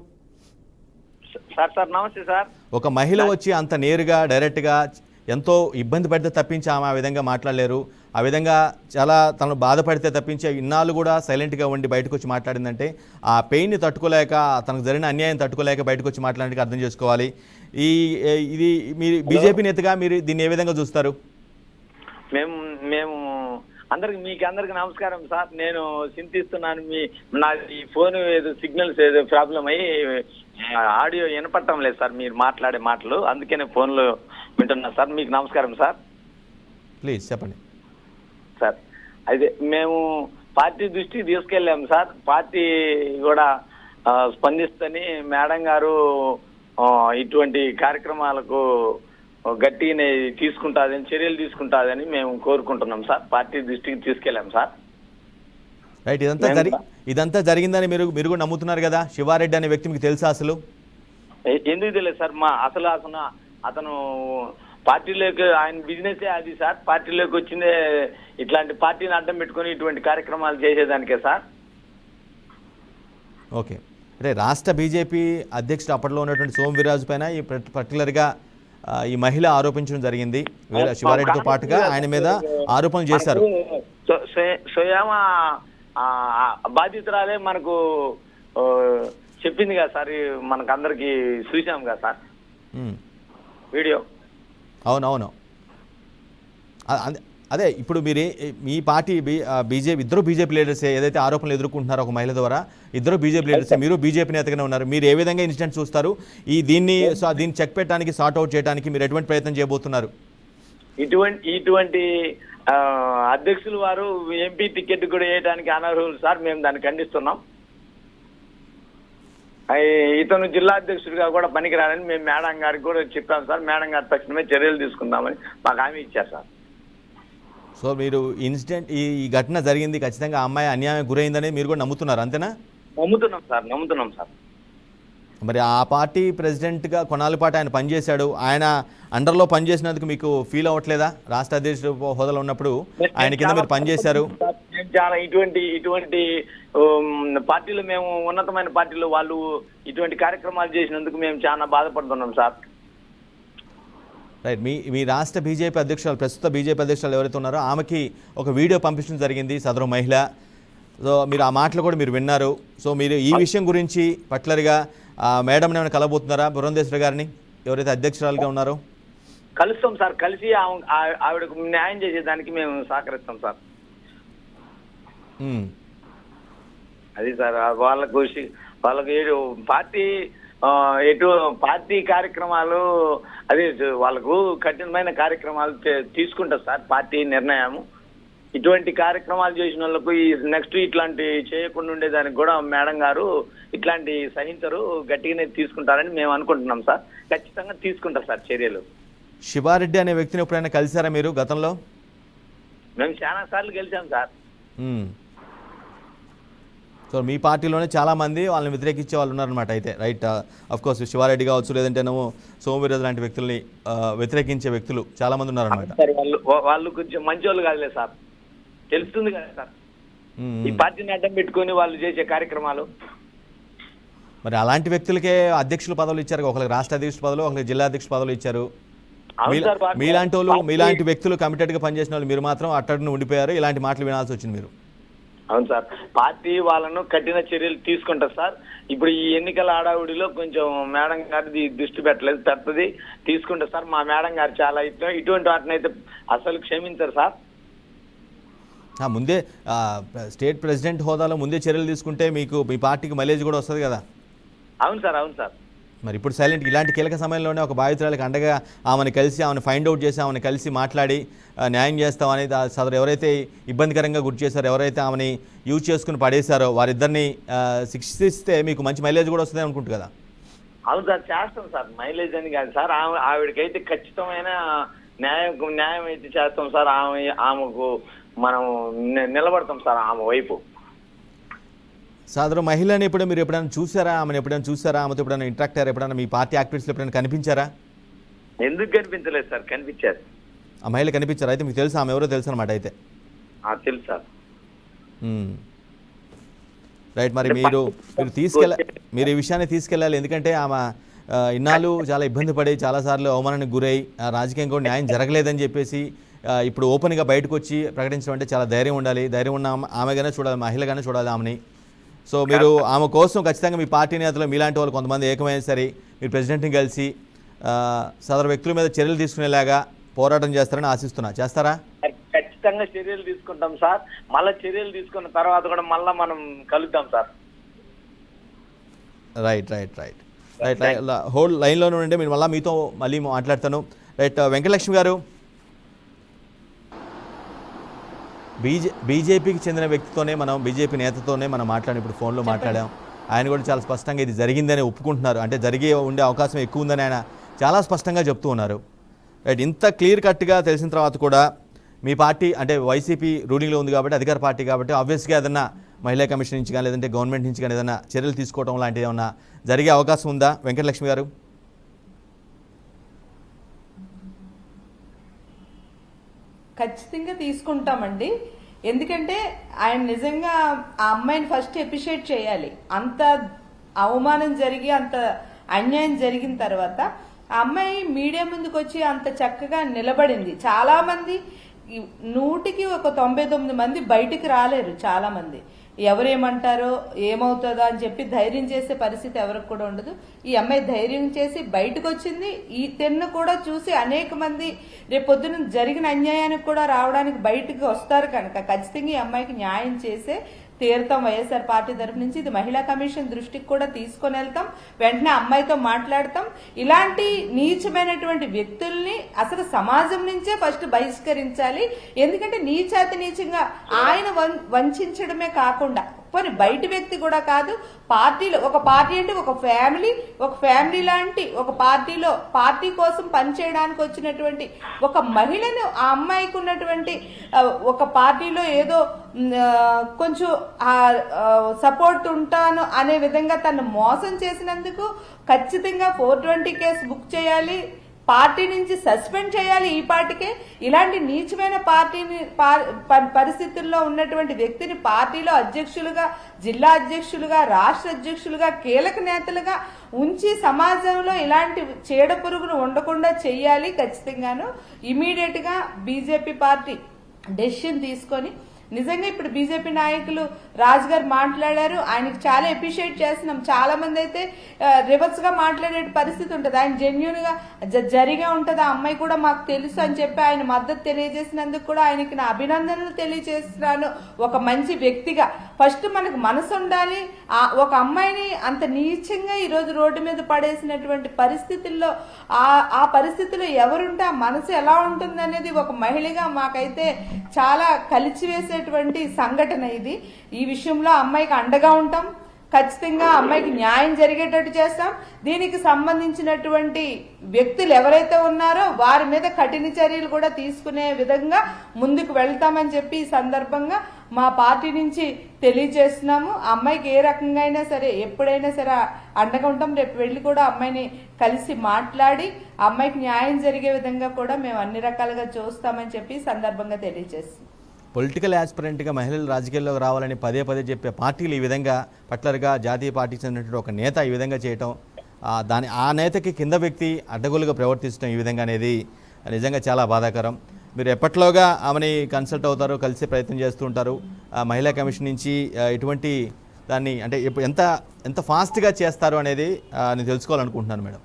సార్ నమస్తే సార్. ఒక మహిళ వచ్చి అంత నేరుగా డైరెక్ట్గా ఎంతో ఇబ్బంది పడితే తప్పించి ఆమె ఆ విధంగా మాట్లాడలేరు, ఆ విధంగా చాలా తను బాధపడితే తప్పించి ఇన్నాళ్ళు కూడా సైలెంట్గా ఉండి బయటకు వచ్చి మాట్లాడిందంటే ఆ పెయిన్ని తట్టుకోలేక, తనకు జరిగిన అన్యాయం తట్టుకోలేక బయటకు వచ్చి మాట్లాడడానికి అర్థం చేసుకోవాలి. ఇది మీరు బీజేపీ నేతగా మీరు దీన్ని ఏ విధంగా చూస్తారు? మేము మీకు అందరికి నమస్కారం సార్. నేను చింతిస్తున్నాను. నా ఈ ఫోన్ ఏదో సిగ్నల్స్ ఏదో ప్రాబ్లం అయ్యి ఆడియో వినపడటం లేదు సార్ మీరు మాట్లాడే మాటలు, అందుకే నేను ఫోన్లో వింటున్నా సార్. మీకు నమస్కారం సార్. ప్లీజ్ చెప్పండి సార్. అయితే మేము పార్టీ దృష్టికి తీసుకెళ్ళాము సార్. పార్టీ కూడా స్పందిస్తని మేడం గారు ఇటువంటి కార్యక్రమాలకు గట్టిగానే తీసుకుంటాదని, చర్యలు తీసుకుంటాదని మేము కోరుకుంటున్నాం సార్. పార్టీ దృష్టికి తీసుకెళ్ళాం సార్. రైట్, ఇదంతా జరిగిందని మీరు కూడా నమ్ముతున్నారు కదా? శివారెడ్డి అనే వ్యక్తి మీకు తెలుసా అసలు? ఎందుకు తెలియదు సార్. అతను పార్టీలోకి, ఆయన బిజినెస్ అది సార్. పార్టీలోకి వచ్చిందే ఇట్లాంటి పార్టీని అడ్డం పెట్టుకుని ఇటువంటి కార్యక్రమాలు చేసేదానికే సార్. ఓకే, అంటే రాష్ట్ర బీజేపీ అధ్యక్షుడు అప్పట్లో ఉన్నటువంటి సోము వీర్రాజు పైన ఈ పర్టికులర్గా ఈ మహిళ ఆరోపించడం జరిగింది. శివారెడ్డితో పాటుగా ఆయన మీద ఆరోపణలు చేశారు. స్వయం బాధితురాలే మనకు చెప్పింది కదా సార్, మనకు అందరికి చూసాం కదా సార్ వీడియో. అవునవును, అదే ఇప్పుడు మీ పార్టీ బీజేపీ ఇద్దరు బీజేపీ లీడర్సే ఏదైతే ఆరోపణలు ఎదుర్కొంటున్నారో ఒక మహిళ ద్వారా, ఇద్దరు బీజేపీ లీడర్సే, మీరు బీజేపీ నేతగానే ఉన్నారు. మీరు ఏ విధంగా ఇన్సిడెంట్ చూస్తారు? దీన్ని చెక్ పెట్టడానికి, సార్ట్ అవుట్ చేయడానికి మీరు ఎటువంటి ప్రయత్నం చేయబోతున్నారు? ఇటువంటి అధ్యక్షులు వారు ఎంపీ టికెట్ కూడా వేయడానికి అనర్హులు సార్. మేము దాన్ని ఖండిస్తున్నాం. ఇతను జిల్లా అధ్యక్షుడిగా కూడా పనికిరాలని మేము మేడం గారికి కూడా చెప్పాం సార్. మేడం గారి తక్షణమే చర్యలు తీసుకుందామని మాకు హామీ ఇచ్చారు సార్. సో మీరు ఈ ఘటన జరిగింది, ఖచ్చితంగా ఆ అమ్మాయి అన్యాయం గురైందని మీరు కూడా నమ్ముతున్నారు, అంతేనా? నమ్ముతున్నాం సార్. మరి ఆ పార్టీ ప్రెసిడెంట్గా కొన్నాళ్ళ పాటు ఆయన పనిచేశాడు. ఆయన అండర్లో పనిచేసినందుకు మీకు ఫీల్ అవ్వట్లేదా? రాష్ట్ర అధ్యక్షుడు హోదాలో ఉన్నప్పుడు ఆయన కింద మీరు పనిచేశారు. చాలా ఇటువంటి పార్టీలు, మేము ఉన్నతమైన పార్టీలు వాళ్ళు ఇటువంటి కార్యక్రమాలు చేసినందుకు మేము చాలా బాధపడుతున్నాం సార్. రైట్, మీ రాష్ట్ర బీజేపీ అధ్యక్షురాలు, ప్రస్తుత బీజేపీ అధ్యక్షురాలు ఎవరైతే ఉన్నారో ఆమెకి ఒక వీడియో పంపించడం జరిగింది సదరు మహిళ. సో మీరు ఆ మాటలు కూడా మీరు విన్నారు. సో మీరు ఈ విషయం గురించి పర్టికులర్గా మేడం ఏమైనా కలబోతున్నారా, పురంధేశ్వరి గారిని ఎవరైతే అధ్యక్షురాలుగా ఉన్నారో? కలుస్తాం సార్, కలిసి ఆవిడకు న్యాయం చేసేదానికి మేము సహకరిస్తాం సార్. అది సార్ వాళ్ళకు పార్టీ పార్టీ కార్యక్రమాలు అదే వాళ్ళకు కఠినమైన కార్యక్రమాలు తీసుకుంటారు సార్ పార్టీ నిర్ణయం. ఇటువంటి కార్యక్రమాలు చేసిన వాళ్ళకు ఈ నెక్స్ట్ ఇట్లాంటి చేయకుండా ఉండేదానికి కూడా మేడం గారు ఇట్లాంటి సహించరు, గట్టిగానే తీసుకుంటారని మేము అనుకుంటున్నాం సార్. ఖచ్చితంగా తీసుకుంటారు సార్ చర్యలు. శివారెడ్డి అనే వ్యక్తిని ఎప్పుడైనా కలిసారా మీరు గతంలో? మేము చాలా సార్లు గెలిచాం సార్. సో మీ పార్టీలోనే చాలామంది వాళ్ళని వ్యతిరేకించే వాళ్ళు ఉన్నారనమాట అయితే, రైట్? అఫ్ కోర్స్ శివారెడ్డి కావచ్చు, లేదంటేనేమో సోమవీర్రాజు లాంటి వ్యక్తుల్ని వ్యతిరేకించే వ్యక్తులు చాలామంది ఉన్నారనమాట. వాళ్ళు కొంచెం మంచి వాళ్ళు కాదులే సార్, తెలుస్తుంది కదా సార్ ఈ పార్టీని అడ్డం పెట్టుకొని వాళ్ళు చేసే కార్యక్రమాలు. మరి అలాంటి వ్యక్తులకే అధ్యక్షుల పదవులు ఇచ్చారు, ఒకరికి రాష్ట్ర అధ్యక్షుల పదవులు, ఒకరికి జిల్లా అధ్యక్షుల పదవులు ఇచ్చారు. మీలాంటి వాళ్ళు, మీలాంటి వ్యక్తులు కమిటెడ్గా పనిచేసిన వాళ్ళు మీరు మాత్రం అట్టడిని ఉండిపోయారు. ఇలాంటి మాటలు వినాల్సి వచ్చింది మీరు. అవును సార్, పార్టీ వాళ్ళను కఠిన చర్యలు తీసుకుంటారు సార్. ఇప్పుడు ఈ ఎన్నికల హడావుడిలో కొంచెం మేడం గారి దృష్టి పెట్టలేదు, పెద్దది తీసుకుంటారు సార్. మా మేడం గారు చాలా ఇటువంటి వాటిని అయితే అసలు క్షమించారు సార్. ముందే స్టేట్ ప్రెసిడెంట్ హోదాలో ముందే చర్యలు తీసుకుంటే మీకు మీ పార్టీకి మైలేజ్ కూడా వస్తుంది కదా. అవును సార్, అవును సార్. మరి ఇప్పుడు సైలెంట్ ఇలాంటి కీలక సమయంలోనే ఒక బాధితురాలకు అండగా ఆమెను కలిసి, ఆమెను ఫైండ్ అవుట్ చేసి, ఆమెను కలిసి మాట్లాడి న్యాయం చేస్తామని సదరు ఎవరైతే ఇబ్బందికరంగా గుర్తు చేశారో, ఎవరైతే ఆమెని యూజ్ చేసుకుని పడేశారో వారిద్దరిని శిక్షిస్తే మీకు మంచి మైలేజ్ కూడా వస్తుంది అనుకుంటు కదా. అవును సార్, చేస్తాం సార్. మైలేజ్ అని కాదు సార్, ఆవిడకైతే ఖచ్చితమైన న్యాయం అయితే చేస్తాం సార్. ఆమెకు మనం నిలబడతాం సార్ ఆమె వైపు. సాధారణ మహిళని ఎప్పుడైనా మీరు ఎప్పుడైనా చూసారా, ఆమెను ఎప్పుడైనా చూసారా, ఆమెతో ఎప్పుడైనా ఇంటరాక్ట్ అయ్యారా, ఎప్పుడైనా మీ పార్టీ యాక్టివిటీస్లో ఎప్పుడైనా కనిపించారా? ఎందుకు కనిపించలేదు సార్, కనిపించారు. ఆ మహిళ కనిపించారు. అయితే మీకు తెలుసు ఆమె ఎవరో తెలుసు అనమాట అయితే? తెలుసు సార్. రైట్. మరి మీరు ఈ విషయాన్ని తీసుకెళ్ళాలి. ఎందుకంటే ఆమె ఇన్నాళ్ళు చాలా ఇబ్బంది పడి చాలాసార్లు అవమానానికి గురై రాజకీయం కూడా న్యాయం జరగలేదని చెప్పేసి ఇప్పుడు ఓపెన్గా బయటకు వచ్చి ప్రకటించడం అంటే చాలా ధైర్యం ఉండాలి. ధైర్యం ఉన్న ఆమెగానే చూడాలి, మహిళగానే చూడాలి ఆమెని. సో మీరు ఆమె కోసం ఖచ్చితంగా మీ పార్టీ నేతలు మీలాంటి వాళ్ళు కొంతమంది ఏకమైన సరే మీరు ప్రెసిడెంట్ని కలిసి సదరు వ్యక్తుల మీద చర్యలు తీసుకునేలాగా పోరాటం చేస్తారని ఆశిస్తున్నా. చేస్తారా? ఖచ్చితంగా చర్యలు తీసుకుంటాం సార్. మళ్ళీ చర్యలు తీసుకున్న తర్వాత కూడా మళ్ళీ మనం కలుద్దాం sir. Right right right right hold లైన్లో ఉండే మీరు మీతో మళ్ళీ మాట్లాడతాను. రైట్. వెంకటలక్ష్మి గారు, బీజేపీకి చెందిన వ్యక్తితోనే బీజేపీ నేతతోనే మనం మాట్లాడి ఇప్పుడు ఫోన్లో మాట్లాడాం. ఆయన కూడా చాలా స్పష్టంగా ఇది జరిగిందని ఒప్పుకుంటున్నారు. అంటే జరిగే ఉండే అవకాశం ఎక్కువ ఉందని ఆయన చాలా స్పష్టంగా చెప్తూ ఉన్నారు. రైట్. ఇంత క్లియర్ కట్గా తెలిసిన తర్వాత కూడా మీ పార్టీ అంటే వైసీపీ రూలింగ్లో ఉంది కాబట్టి, అధికార పార్టీ కాబట్టి ఆబ్వియస్గా ఏదన్నా మహిళా కమిషన్ నుంచి కానీ లేదంటే గవర్నమెంట్ నుంచి కానీ ఏదైనా చర్యలు తీసుకోవడం లాంటివి ఏమన్నా జరిగే అవకాశం ఉందా వెంకటలక్ష్మి గారు? ఖచ్చితంగా తీసుకుంటామండి. ఎందుకంటే ఆయన నిజంగా ఆ అమ్మాయిని ఫస్ట్ అప్రిషియేట్ చేయాలి. అంత అవమానం జరిగి అంత అన్యాయం జరిగిన తర్వాత ఆ అమ్మాయి మీడియా ముందుకు వచ్చి అంత చక్కగా నిలబడింది. చాలా మంది 100కి 99 మంది బయటికి రాలేరు. చాలా మంది ఎవరేమంటారో ఏమవుతుందో అని చెప్పి ధైర్యం చేసే పరిస్థితి ఎవరికి కూడా ఉండదు. ఈ అమ్మాయి ధైర్యం చేసి బయటకు వచ్చింది. ఈ తెన్ను కూడా చూసి అనేక మంది రేపొద్దున జరిగిన అన్యాయానికి కూడా రావడానికి బయటకు వస్తారు. కనుక ఖచ్చితంగా ఈ అమ్మాయికి న్యాయం చేసే తీరుతాం వైఎస్ఆర్ పార్టీ తరఫు నుంచి. ఇది మహిళా కమిషన్ దృష్టికి కూడా తీసుకొని వెళ్తాం. వెంటనే అమ్మాయితో మాట్లాడతాం. ఇలాంటి నీచమైనటువంటి వ్యక్తుల్ని అసలు సమాజం నుంచే ఫస్ట్ బహిష్కరించాలి. ఎందుకంటే నీచంగా ఆయన వంచడమే కాకుండా పోనీ బయట వ్యక్తి కూడా కాదు, పార్టీలో ఒక పార్టీ అంటే ఒక ఫ్యామిలీ లాంటి ఒక పార్టీలో పార్టీ కోసం పనిచేయడానికి వచ్చినటువంటి ఒక మహిళను ఆ అమ్మాయికి ఉన్నటువంటి ఒక పార్టీలో ఏదో కొంచెం సపోర్ట్ ఉంటాను అనే విధంగా తను మోసం చేసినందుకు ఖచ్చితంగా 420 కేసు బుక్ చేయాలి. పార్టీ నుంచి సస్పెండ్ చేయాలి. ఈ పార్టీకే ఇలాంటి నీచమైన పార్టీని పరిస్థితుల్లో ఉన్నటువంటి వ్యక్తిని పార్టీలో అధ్యక్షులుగా, జిల్లా అధ్యక్షులుగా, రాష్ట్ర అధ్యక్షులుగా, కీలక నేతలుగా ఉంచి సమాజంలో ఇలాంటి చీడ పురుగును ఉండకుండా చెయ్యాలి. ఖచ్చితంగాను ఇమీడియట్ గా బీజేపీ పార్టీ డెసిషన్ తీసుకొని నిజంగా ఇప్పుడు బీజేపీ నాయకులు రాజు గారు మాట్లాడారు, ఆయనకి చాలా అప్రిషియేట్ చేస్తున్నాం. చాలా మంది అయితే రివర్స్ గా మాట్లాడే పరిస్థితి ఉంటుంది. ఆయన జెన్యున్ గా జరిగే ఉంటది, ఆ అమ్మాయి కూడా మాకు తెలుసు అని చెప్పి ఆయన మద్దతు తెలియజేసినందుకు కూడా ఆయనకి నా అభినందనలు తెలియజేస్తున్నాను. ఒక మంచి వ్యక్తిగా ఫస్ట్ మనకు మనసు ఉండాలి. ఒక అమ్మాయిని అంత నీచంగా ఈరోజు రోడ్డు మీద పడేసినటువంటి పరిస్థితుల్లో ఆ పరిస్థితిలో ఎవరుంటే ఆ మనసు ఎలా ఉంటుంది అనేది ఒక మహిళగా మాకైతే చాలా కలిచివేసేటువంటి సంఘటన ఇది. ఈ విషయంలో అమ్మాయికి అండగా ఉంటాం, ఖచ్చితంగా అమ్మాయికి న్యాయం జరిగేటట్టు చేస్తాం. దీనికి సంబంధించినటువంటి వ్యక్తులు ఎవరైతే ఉన్నారో వారి మీద కఠిన చర్యలు కూడా తీసుకునే విధంగా ముందుకు వెళ్తామని చెప్పి ఈ సందర్భంగా మా పార్టీ నుంచి తెలియజేస్తున్నాము. అమ్మాయికి ఏ రకంగా అయినా సరే ఎప్పుడైనా సరే అండగా ఉంటాం. రేపు వెళ్ళి కూడా అమ్మాయిని కలిసి మాట్లాడి అమ్మాయికి న్యాయం జరిగే విధంగా కూడా మేము అన్ని రకాలుగా చూస్తామని చెప్పి ఈ సందర్భంగా తెలియజేస్తున్నాం. పొలిటికల్ యాస్పిరెంట్గా మహిళలు రాజకీయాల్లోకి రావాలని పదే పదే చెప్పే పార్టీలు ఈ విధంగా పట్లర్గా జాతీయ పార్టీకి చెందినటువంటి ఒక నేత ఈ విధంగా చేయటం, ఆ నేతకి కింద వ్యక్తి అడ్డగోలుగా ప్రవర్తించడం ఈ విధంగా అనేది నిజంగా చాలా బాధాకరం. మీరు ఎప్పట్లోగా ఆమెని కన్సల్ట్ అవుతారు, కలిసే ప్రయత్నం చేస్తూ ఉంటారు. మహిళా కమిషన్ నుంచి ఎటువంటి దాన్ని అంటే ఇప్పుడు ఎంత ఫాస్ట్గా చేస్తారు అనేది నేను తెలుసుకోవాలనుకుంటున్నాను మేడం.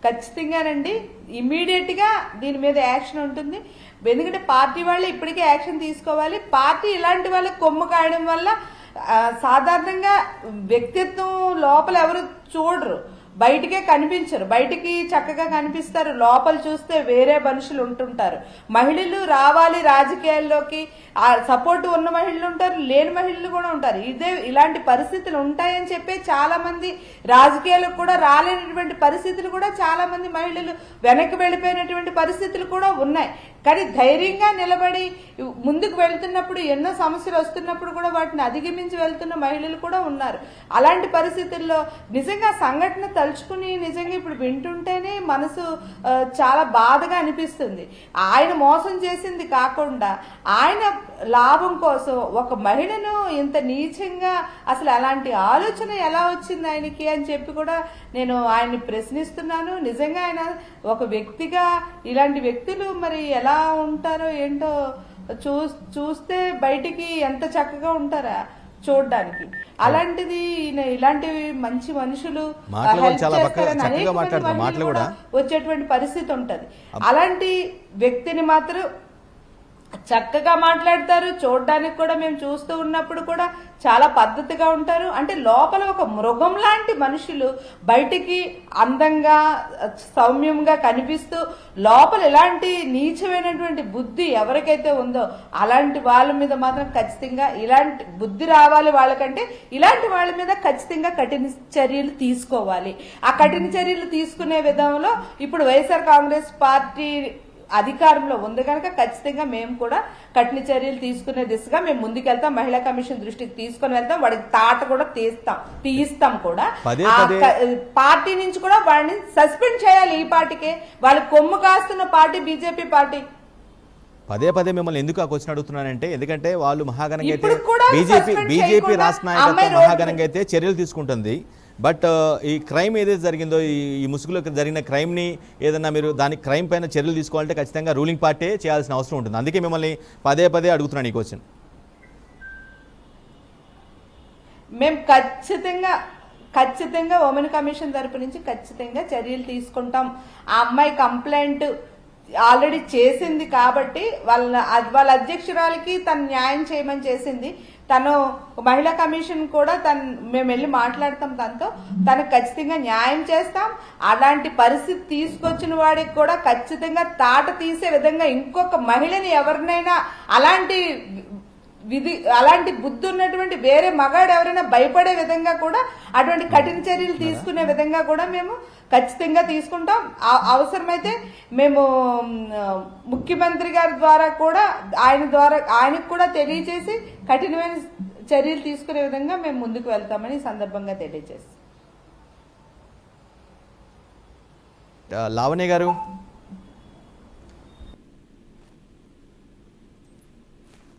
ఖచ్చితంగానండి, ఇమ్మీడియట్ గా దీని మీద యాక్షన్ ఉంటుంది. ఎందుకంటే పార్టీ వాళ్ళు ఇప్పటికే యాక్షన్ తీసుకోవాలి. పార్టీ ఇలాంటి వాళ్ళకి కొమ్ము కాయడం వల్ల సాధారణంగా వ్యక్తిత్వం లోపల ఎవరు చూడరు, బయటికే కనిపించరు. బయటికి చక్కగా కనిపిస్తారు, లోపల చూస్తే వేరే మనుషులు ఉంటుంటారు. మహిళలు రావాలి రాజకీయాల్లోకి, సపోర్ట్ ఉన్న మహిళలు ఉంటారు, లేని మహిళలు కూడా ఉంటారు. ఇలాంటి పరిస్థితులు ఉంటాయని చెప్పి చాలా మంది రాజకీయాలకు కూడా రాలేనటువంటి పరిస్థితులు కూడా చాలా మంది మహిళలు వెనక్కి వెళ్ళిపోయినటువంటి పరిస్థితులు కూడా ఉన్నాయి. కానీ ధైర్యంగా నిలబడి ముందుకు వెళ్తున్నప్పుడు, ఎన్నో సమస్యలు వస్తున్నప్పుడు కూడా వాటిని అధిగమించి వెళ్తున్న మహిళలు కూడా ఉన్నారు. అలాంటి పరిస్థితుల్లో నిజంగా సంఘటన తలుచుకుని నిజంగా ఇప్పుడు వింటుంటేనే మనసు చాలా బాధగా అనిపిస్తుంది. ఆయన మోసం చేసింది కాకుండా ఆయన లాభం కోసం ఒక మహిళను ఇంత నీచంగా అసలు అలాంటి ఆలోచన ఎలా వచ్చింది ఆయనకి అని చెప్పి కూడా నేను ఆయన్ని ప్రశ్నిస్తున్నాను. నిజంగా ఆయన ఒక వ్యక్తిగా ఇలాంటి వ్యక్తులు మరి ఎలా ఉంటారో ఏంటో చూస్తే బయటికి ఎంత చక్కగా ఉంటారా చూడడానికి. అలాంటిది ఇలాంటి మంచి మనుషులు వచ్చేటువంటి పరిస్థితి ఉంటది. అలాంటి వ్యక్తిని మాత్రం చక్కగా మాట్లాడతారు. చూడడానికి కూడా మేము చూస్తూ ఉన్నప్పుడు కూడా చాలా పద్ధతిగా ఉంటారు. అంటే లోపల ఒక మృగం లాంటి మనుషులు బయటికి అందంగా సౌమ్యంగా కనిపిస్తూ లోపల ఎలాంటి నీచమైనటువంటి బుద్ధి ఎవరికైతే ఉందో అలాంటి వాళ్ళ మీద మాత్రం ఖచ్చితంగా ఇలాంటి బుద్ధి రావాలి వాళ్ళకంటే ఇలాంటి వాళ్ళ మీద ఖచ్చితంగా కఠిన చర్యలు తీసుకోవాలి. ఆ కఠిన చర్యలు తీసుకునే విధంలో ఇప్పుడు వైఎస్ఆర్ కాంగ్రెస్ పార్టీ అధికారంలో ఉంది కనుక ఖచ్చితంగా మేము కూడా కఠిన చర్యలు తీసుకునే దిశగా మేము ముందుకెళ్తాం. మహిళా కమిషన్ దృష్టికి తీసుకుని వెళ్తాం. వాడికి తాట కూడా తీయిస్తాం కూడా. పార్టీ నుంచి కూడా వాడిని సస్పెండ్ చేయాలి. ఈ పార్టీకే వాళ్ళు కొమ్ము కాస్తున్న పార్టీ బీజేపీ పార్టీ. పదే పదే మిమ్మల్ని ఎందుకు ఆ క్వశ్చన్ అడుగుతున్నానంటే ఎందుకంటే వాళ్ళు మహాఘనంగా అయితే బీజేపీ రాష్ట్ర నాయకత్వం మహాఘనంగా అయితే చర్యలు తీసుకుంటుంది. బట్ ఈ క్రైమ్ ఏదైతే జరిగిందో ఈ ముసుగులో జరిగిన క్రైమ్ని ఏదన్నా మీరు దాని క్రైమ్ పైన చర్యలు తీసుకోవాలంటే ఖచ్చితంగా రూలింగ్ పార్టీ చేయాల్సిన అవసరం ఉంటుంది. అందుకే మిమ్మల్ని పదే పదే అడుగుతున్నాను ఈ క్వశ్చన్. మేము ఖచ్చితంగా ఉమెన్ కమిషన్ తరపు నుంచి ఖచ్చితంగా చర్యలు తీసుకుంటాం. ఆ అమ్మాయి కంప్లైంట్ ఆల్రెడీ చేసింది కాబట్టి వాళ్ళ అధ్యక్షురాలకి తను న్యాయం చేయమని చేసింది. తను మహిళా కమిషన్ కూడా మేము వెళ్ళి మాట్లాడతాం తనతో. తనకు ఖచ్చితంగా న్యాయం చేస్తాం. అలాంటి పరిస్థితి తీసుకొచ్చిన వాడికి కూడా ఖచ్చితంగా తాట తీసే విధంగా ఇంకొక మహిళని ఎవరినైనా అలాంటి బుద్ధి ఉన్నటువంటి వేరే మగాడు ఎవరైనా భయపడే విధంగా కూడా అటువంటి కఠిన చర్యలు తీసుకునే విధంగా కూడా మేము ఖచ్చితంగా తీసుకుంటాం. అవసరమైతే మేము ముఖ్యమంత్రి గారి ద్వారా కూడా ఆయనకు కూడా తెలియజేసి కఠినమైన చర్యలు తీసుకునే విధంగా మేము ముందుకు వెళ్తామని సందర్భంగా తెలియజేస్తాం. లావణ్య గారు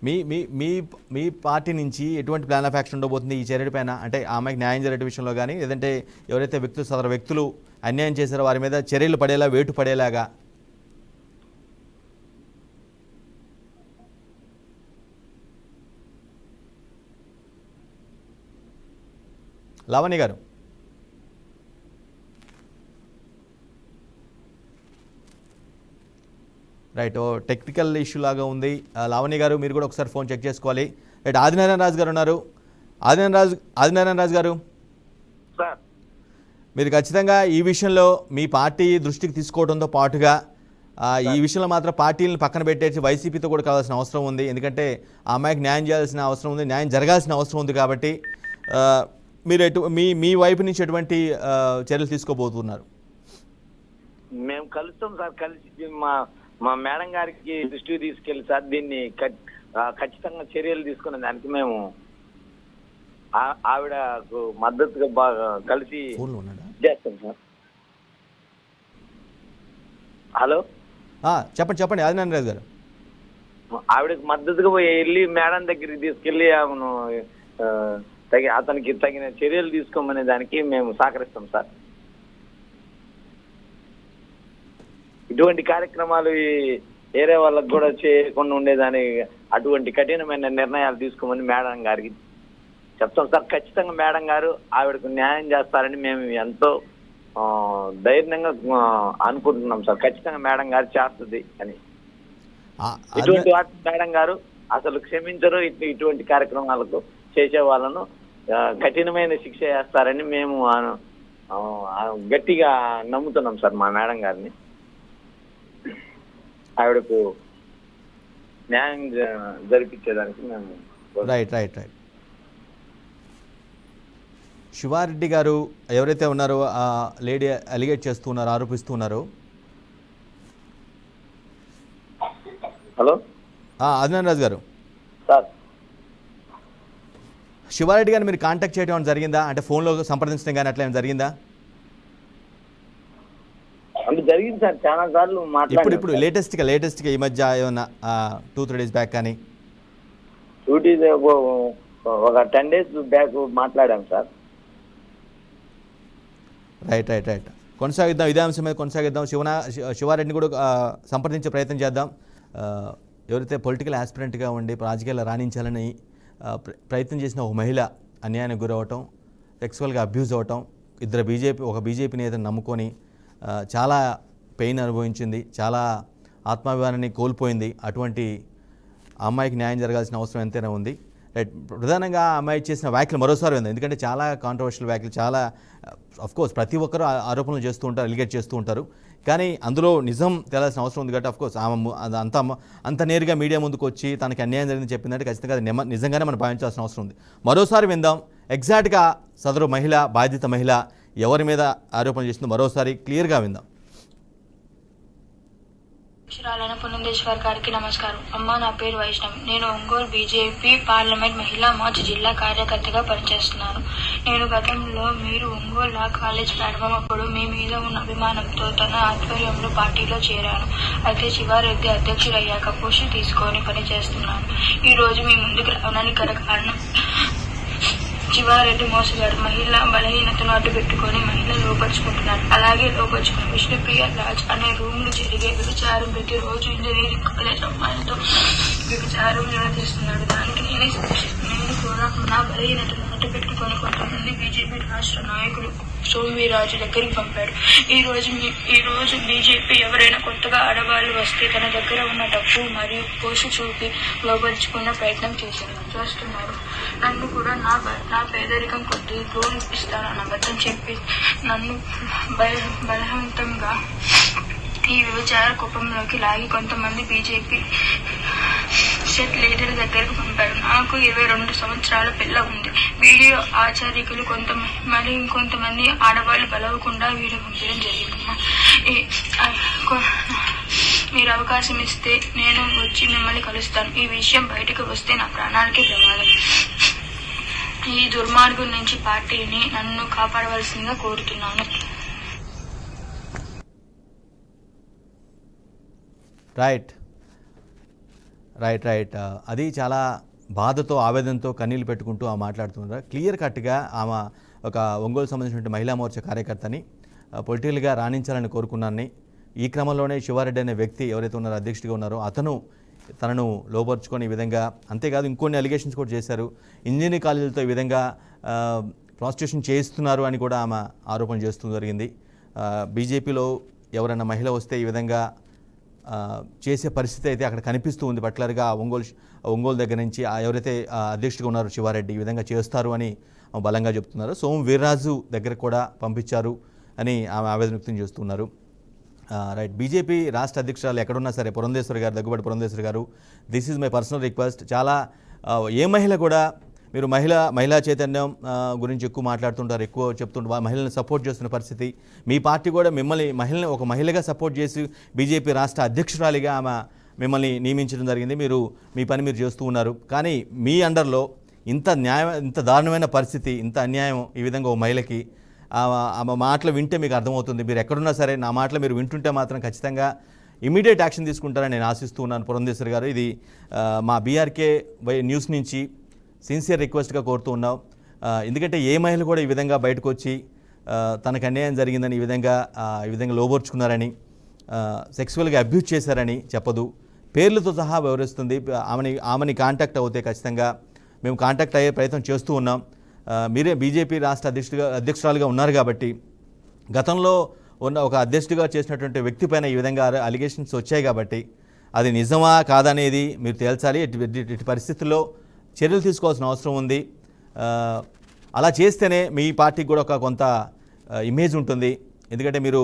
మీ మీ మీ మీ పార్టీ నుంచి ఎటువంటి ప్లాన్ ఆఫ్ యాక్షన్ ఉండబోతుంది ఈ చర్య పైన? అంటే ఆ అమ్మాయికి న్యాయం జరిగే విషయంలో కానీ, లేదంటే ఎవరైతే సదరు వ్యక్తులు అన్యాయం చేశారో వారి మీద చర్యలు పడేలా, వేటు పడేలాగా? లావణ్య గారు, రైట్, టెక్నికల్ ఇష్యూ లాగా ఉంది. లావణ్య గారు, మీరు కూడా ఒకసారి ఫోన్ చెక్ చేసుకోవాలి. రైట్, ఆదినారాయణ రాజు గారు ఉన్నారు. ఆదినారాయణ రాజు గారు, సార్ మీరు ఖచ్చితంగా ఈ విషయంలో మీ పార్టీ దృష్టికి తీసుకోవడంతో పాటుగా ఈ విషయంలో మాత్రం పార్టీలను పక్కన పెట్టేసి వైసీపీతో కూడా కావాల్సిన అవసరం ఉంది. ఎందుకంటే ఆ అమ్మాయికి న్యాయం చేయాల్సిన అవసరం ఉంది, న్యాయం జరగాల్సిన అవసరం ఉంది. కాబట్టి మీరు మీ వైపు నుంచి ఎటువంటి చర్యలు తీసుకోబోతున్నారు? మేము కలుస్తాం సార్. కలిసి మా మేడం గారికి దృష్టికి తీసుకెళ్ళి సార్ దీన్ని ఖచ్చితంగా చర్యలు తీసుకునే దానికి మేము ఆవిడకు మద్దతుగా బాగా కలిసి చేస్తాం సార్. హలో, చెప్పండి ఆదినారాయణ రాజు గారు. ఆవిడకి మద్దతుగా వెళ్ళి మేడం దగ్గరికి తీసుకెళ్ళి ఆమెను అతనికి తగిన చర్యలు తీసుకోమనే దానికి మేము సహకరిస్తాం సార్. ఇటువంటి కార్యక్రమాలు వేరే వాళ్ళకు కూడా చేయకుండా ఉండేదాని అటువంటి కఠినమైన నిర్ణయాలు తీసుకోమని మేడం గారికి చెప్తాం సార్. ఖచ్చితంగా మేడం గారు ఆవిడకు న్యాయం చేస్తారని మేము ఎంతో ధైర్యంగా అనుకుంటున్నాం సార్. ఖచ్చితంగా మేడం గారు చేస్తుంది అని. ఇటువంటి వాటి మేడం గారు అసలు క్షమించరు. ఇటువంటి కార్యక్రమాలకు చేసే వాళ్ళను కఠినమైన శిక్ష చేస్తారని మేము గట్టిగా నమ్ముతున్నాం సార్ మా మేడం గారిని. ఆవిడకు న్యాయం జరిపించేదానికి మేము రైట్. శివారెడ్డి గారు ఎవరైతే ఉన్నారో ఆ లేడీ అలిగేట్ చేస్తున్నారు, ఆరోపిస్తున్నారు. హలో, ఆదినారాయణ రాజు గారు సార్, శివారెడ్డి గారిని మీరు కాంటాక్ట్ చేయడం జరిగిందా? అంటే ఫోన్లో సంప్రదించడం కానీ అట్లా ఏమైనా జరిగిందా? అంటే జరిగింది సార్, చాలా సార్లు మాట్లాడారు. ఇప్పుడు లేటెస్ట్గా ఈ మధ్య ఏమన్నా 2-3 days బ్యాక్ కానీ? ఒక 10 days బ్యాక్ మాట్లాడాం సార్. రైట్. కొనసాగిద్దాం, ఇదే అంశం మీద కొనసాగిద్దాం. శివారెడ్డిని కూడా సంప్రదించే ప్రయత్నం చేద్దాం. ఎవరైతే పొలిటికల్ ఆస్పిరెంట్గా ఉండి రాజకీయాల్లో రాణించాలని ప్రయత్నం చేసిన ఒక మహిళ అన్యాయానికి గురవటం, సెక్సువల్గా అబ్యూజ్ అవ్వటం, ఒక బీజేపీ నేతను నమ్ముకొని చాలా పెయిన్ అనుభవించింది, చాలా ఆత్మాభిమానాన్ని కోల్పోయింది. అటువంటి అమ్మాయికి న్యాయం జరగాల్సిన అవసరం ఎంతైనా ఉంది. ప్రధానంగా ఆ అమ్మాయి చేసిన వ్యాఖ్యలు మరోసారి ఉంది. ఎందుకంటే చాలా కాంట్రవర్షియల్ వ్యాఖ్యలు, చాలా అఫ్కోర్స్ ప్రతి ఒక్కరూ ఆరోపణలు చేస్తూ ఉంటారు, ఎలిగేట్ చేస్తూ ఉంటారు. కానీ అందులో నిజం తేలాల్సిన అవసరం ఉంది. కాబట్టి అఫ్కోర్స్ ఆమె అంత నేరుగా మీడియా ముందుకు వచ్చి తనకి అన్యాయం జరిగిందని చెప్పిందంటే ఖచ్చితంగా అది నిజంగానే మనం భావించాల్సిన అవసరం ఉంది. మరోసారి విందాం ఎగ్జాక్ట్గా సదరు మహిళ, బాధిత మహిళ ఎవరి మీద ఆరోపణలు చేస్తుందో మరోసారి క్లియర్గా విందాం. అక్షరాలైన పునందేశ్వర్ గారికి నమస్కారం. అమ్మ, నా పేరు వైష్ణవి. నేను ఒంగోలు బీజేపీ పార్లమెంట్ మహిళా మార్చ్ జిల్లా కార్యకర్తగా పనిచేస్తున్నాను. నేను గతంలో మీరు ఒంగోలు లా కాలేజ్ ప్లాట్ఫామ్ అప్పుడు మీ మీద ఉన్న అభిమానంతో తన ఆధ్వర్యంలో పార్టీలో చేరాను. అయితే శివారెడ్డి అధ్యక్షుడయ్యాక కృషి తీసుకొని పనిచేస్తున్నాను. ఈ రోజు మీ ముందుకు రావడానికి గల కారణం శివారెడ్డి మోసగాడు. మహిళ బలహీనతను అడ్డు పెట్టుకుని మహిళ లోపరుచుకుంటున్నాడు. అలాగే లోపరుచుకుని విష్ణుప్రియ లాడ్జ్ అనే రూమ్లు జరిగే వ్యభిచారం ప్రతిరోజు ఇంజనీరింగ్ కాలేజ్ అమ్మాయిలతో వ్యభిచారం నిర్వహిస్తున్నాడు. దానికి నేను కూడా నా బలహీనతను అడ్డు పెట్టుకుని కొంతమంది బీజేపీ రాష్ట్ర నాయకులు సోమవీరాజు దగ్గరికి పంపాడు. ఈ రోజు బీజేపీ ఎవరైనా కొత్తగా ఆడవాళ్లు వస్తే తన దగ్గర ఉన్న డబ్బు మరియు పోషు చూపి లోపరుచుకున్న ప్రయత్నం చేస్తున్నారు. నన్ను కూడా నా పేదరికం కొద్ది లోన్ ఇస్తానన్న అబద్ధం చెప్పి నన్ను బలవంతంగా ఈ వ్యభిచార కుప్పంలోకి లాగి కొంతమంది బీజేపీ సెట్ లీడర్ దగ్గరకు పంపాడు. నాకు 22 సంవత్సరాల పిల్ల ఉంది. వీడియో ఆచారికులు మరి ఇంకొంతమంది ఆడవాళ్లు బలవకుండా వీడియో పంపడం జరిగిందమ్మా. మీరు అవకాశం ఇస్తే నేను వచ్చి మిమ్మల్ని కలుస్తాను. ఈ విషయం బయటకు వస్తే నా ప్రాణాలకి ప్రమాదం. ఈ దుర్మార్గం నుంచి పార్టీని నన్ను కాపాడవలసిందిగా కోరుతున్నాను. రైట్. రైట్. అది చాలా బాధతో ఆవేదనతో కన్నీళ్ళు పెట్టుకుంటూ ఆమె మాట్లాడుతున్నారు. క్లియర్ కట్గా ఆమె ఒక ఒంగోలు సంబంధించిన మహిళా మోర్చా కార్యకర్తని పొలిటికల్గా రాణించాలని కోరుకున్నానని, ఈ క్రమంలోనే శివారెడ్డి అనే వ్యక్తి ఎవరైతే ఉన్నారో అధ్యక్షుడిగా ఉన్నారో అతను తనను లోపరుచుకొని ఈ విధంగా, అంతేకాదు ఇంకొన్ని అలిగేషన్స్ కూడా చేశారు. ఇంజనీరింగ్ కాలేజీలతో ఈ విధంగా ప్రాస్టిట్యూషన్ చేయిస్తున్నారు అని కూడా ఆమె ఆరోపణ చేస్తూ జరిగింది. బీజేపీలో ఎవరైనా మహిళ వస్తే ఈ విధంగా చేసే పరిస్థితి అయితే అక్కడ కనిపిస్తూ ఉంది. పర్టికులర్గా ఒంగోలు దగ్గర నుంచి ఎవరైతే అధ్యక్షుడిగా ఉన్నారో శివారెడ్డి ఈ విధంగా చేస్తారు అని బలంగా చెప్తున్నారు. సోము వీర్రాజు దగ్గర కూడా పంపించారు అని ఆమె ఆవేదన వ్యక్తం చేస్తున్నారు. రైట్. బీజేపీ రాష్ట్ర అధ్యక్షురాలు ఎక్కడున్నా సరే పురంధేశ్వరి గారు, దగ్గుబాటి పురంధేశ్వరి గారు, this is my personal request. చాలా ఏ మహిళ కూడా మీరు మహిళా చైతన్యం గురించి ఎక్కువ మాట్లాడుతుంటారు, ఎక్కువ చెప్తుంటారు, మహిళలను సపోర్ట్ చేస్తున్న పరిస్థితి. మీ పార్టీ కూడా మిమ్మల్ని ఒక మహిళగా సపోర్ట్ చేసి బీజేపీ రాష్ట్ర అధ్యక్షురాలిగా ఆమె మిమ్మల్ని నియమించడం జరిగింది. మీ పని మీరు చేస్తూ ఉన్నారు. కానీ మీ అండర్లో ఇంత దారుణమైన పరిస్థితి, ఇంత అన్యాయం ఈ విధంగా ఓ మహిళకి ఆమె మాటలు వింటే మీకు అర్థమవుతుంది. మీరు ఎక్కడున్నా సరే నా మాటలు మీరు వింటుంటే మాత్రం ఖచ్చితంగా ఇమీడియట్ యాక్షన్ తీసుకుంటారని నేను ఆశిస్తూ ఉన్నాను. పురంధేశ్వరి గారు, ఇది మా బీఆర్కే న్యూస్ నుంచి సిన్సియర్ రిక్వెస్ట్గా కోరుతూ ఉన్నాం. ఎందుకంటే ఏ మహిళ కూడా ఈ విధంగా బయటకు వచ్చి తనకు అన్యాయం జరిగిందని ఈ విధంగా లోబర్చుకున్నారని, సెక్సువల్గా అబ్యూజ్ చేశారని చెప్పదు, పేర్లతో సహా వివరిస్తుంది. ఆమెని కాంటాక్ట్ అవుతే ఖచ్చితంగా మేము కాంటాక్ట్ అయ్యే ప్రయత్నం చేస్తూ ఉన్నాం. మీరే బీజేపీ రాష్ట్ర అధ్యక్షురాలుగా ఉన్నారు కాబట్టి, గతంలో ఉన్న ఒక అధ్యక్షుడిగా చేసినటువంటి వ్యక్తి పైన ఈ విధంగా అలిగేషన్స్ వచ్చాయి కాబట్టి అది నిజమా కాదనేది మీరు తేల్చాలి. ఇటు పరిస్థితుల్లో చర్యలు తీసుకోవాల్సిన అవసరం ఉంది. అలా చేస్తేనే మీ పార్టీకి కూడా కొంత ఇమేజ్ ఉంటుంది. ఎందుకంటే మీరు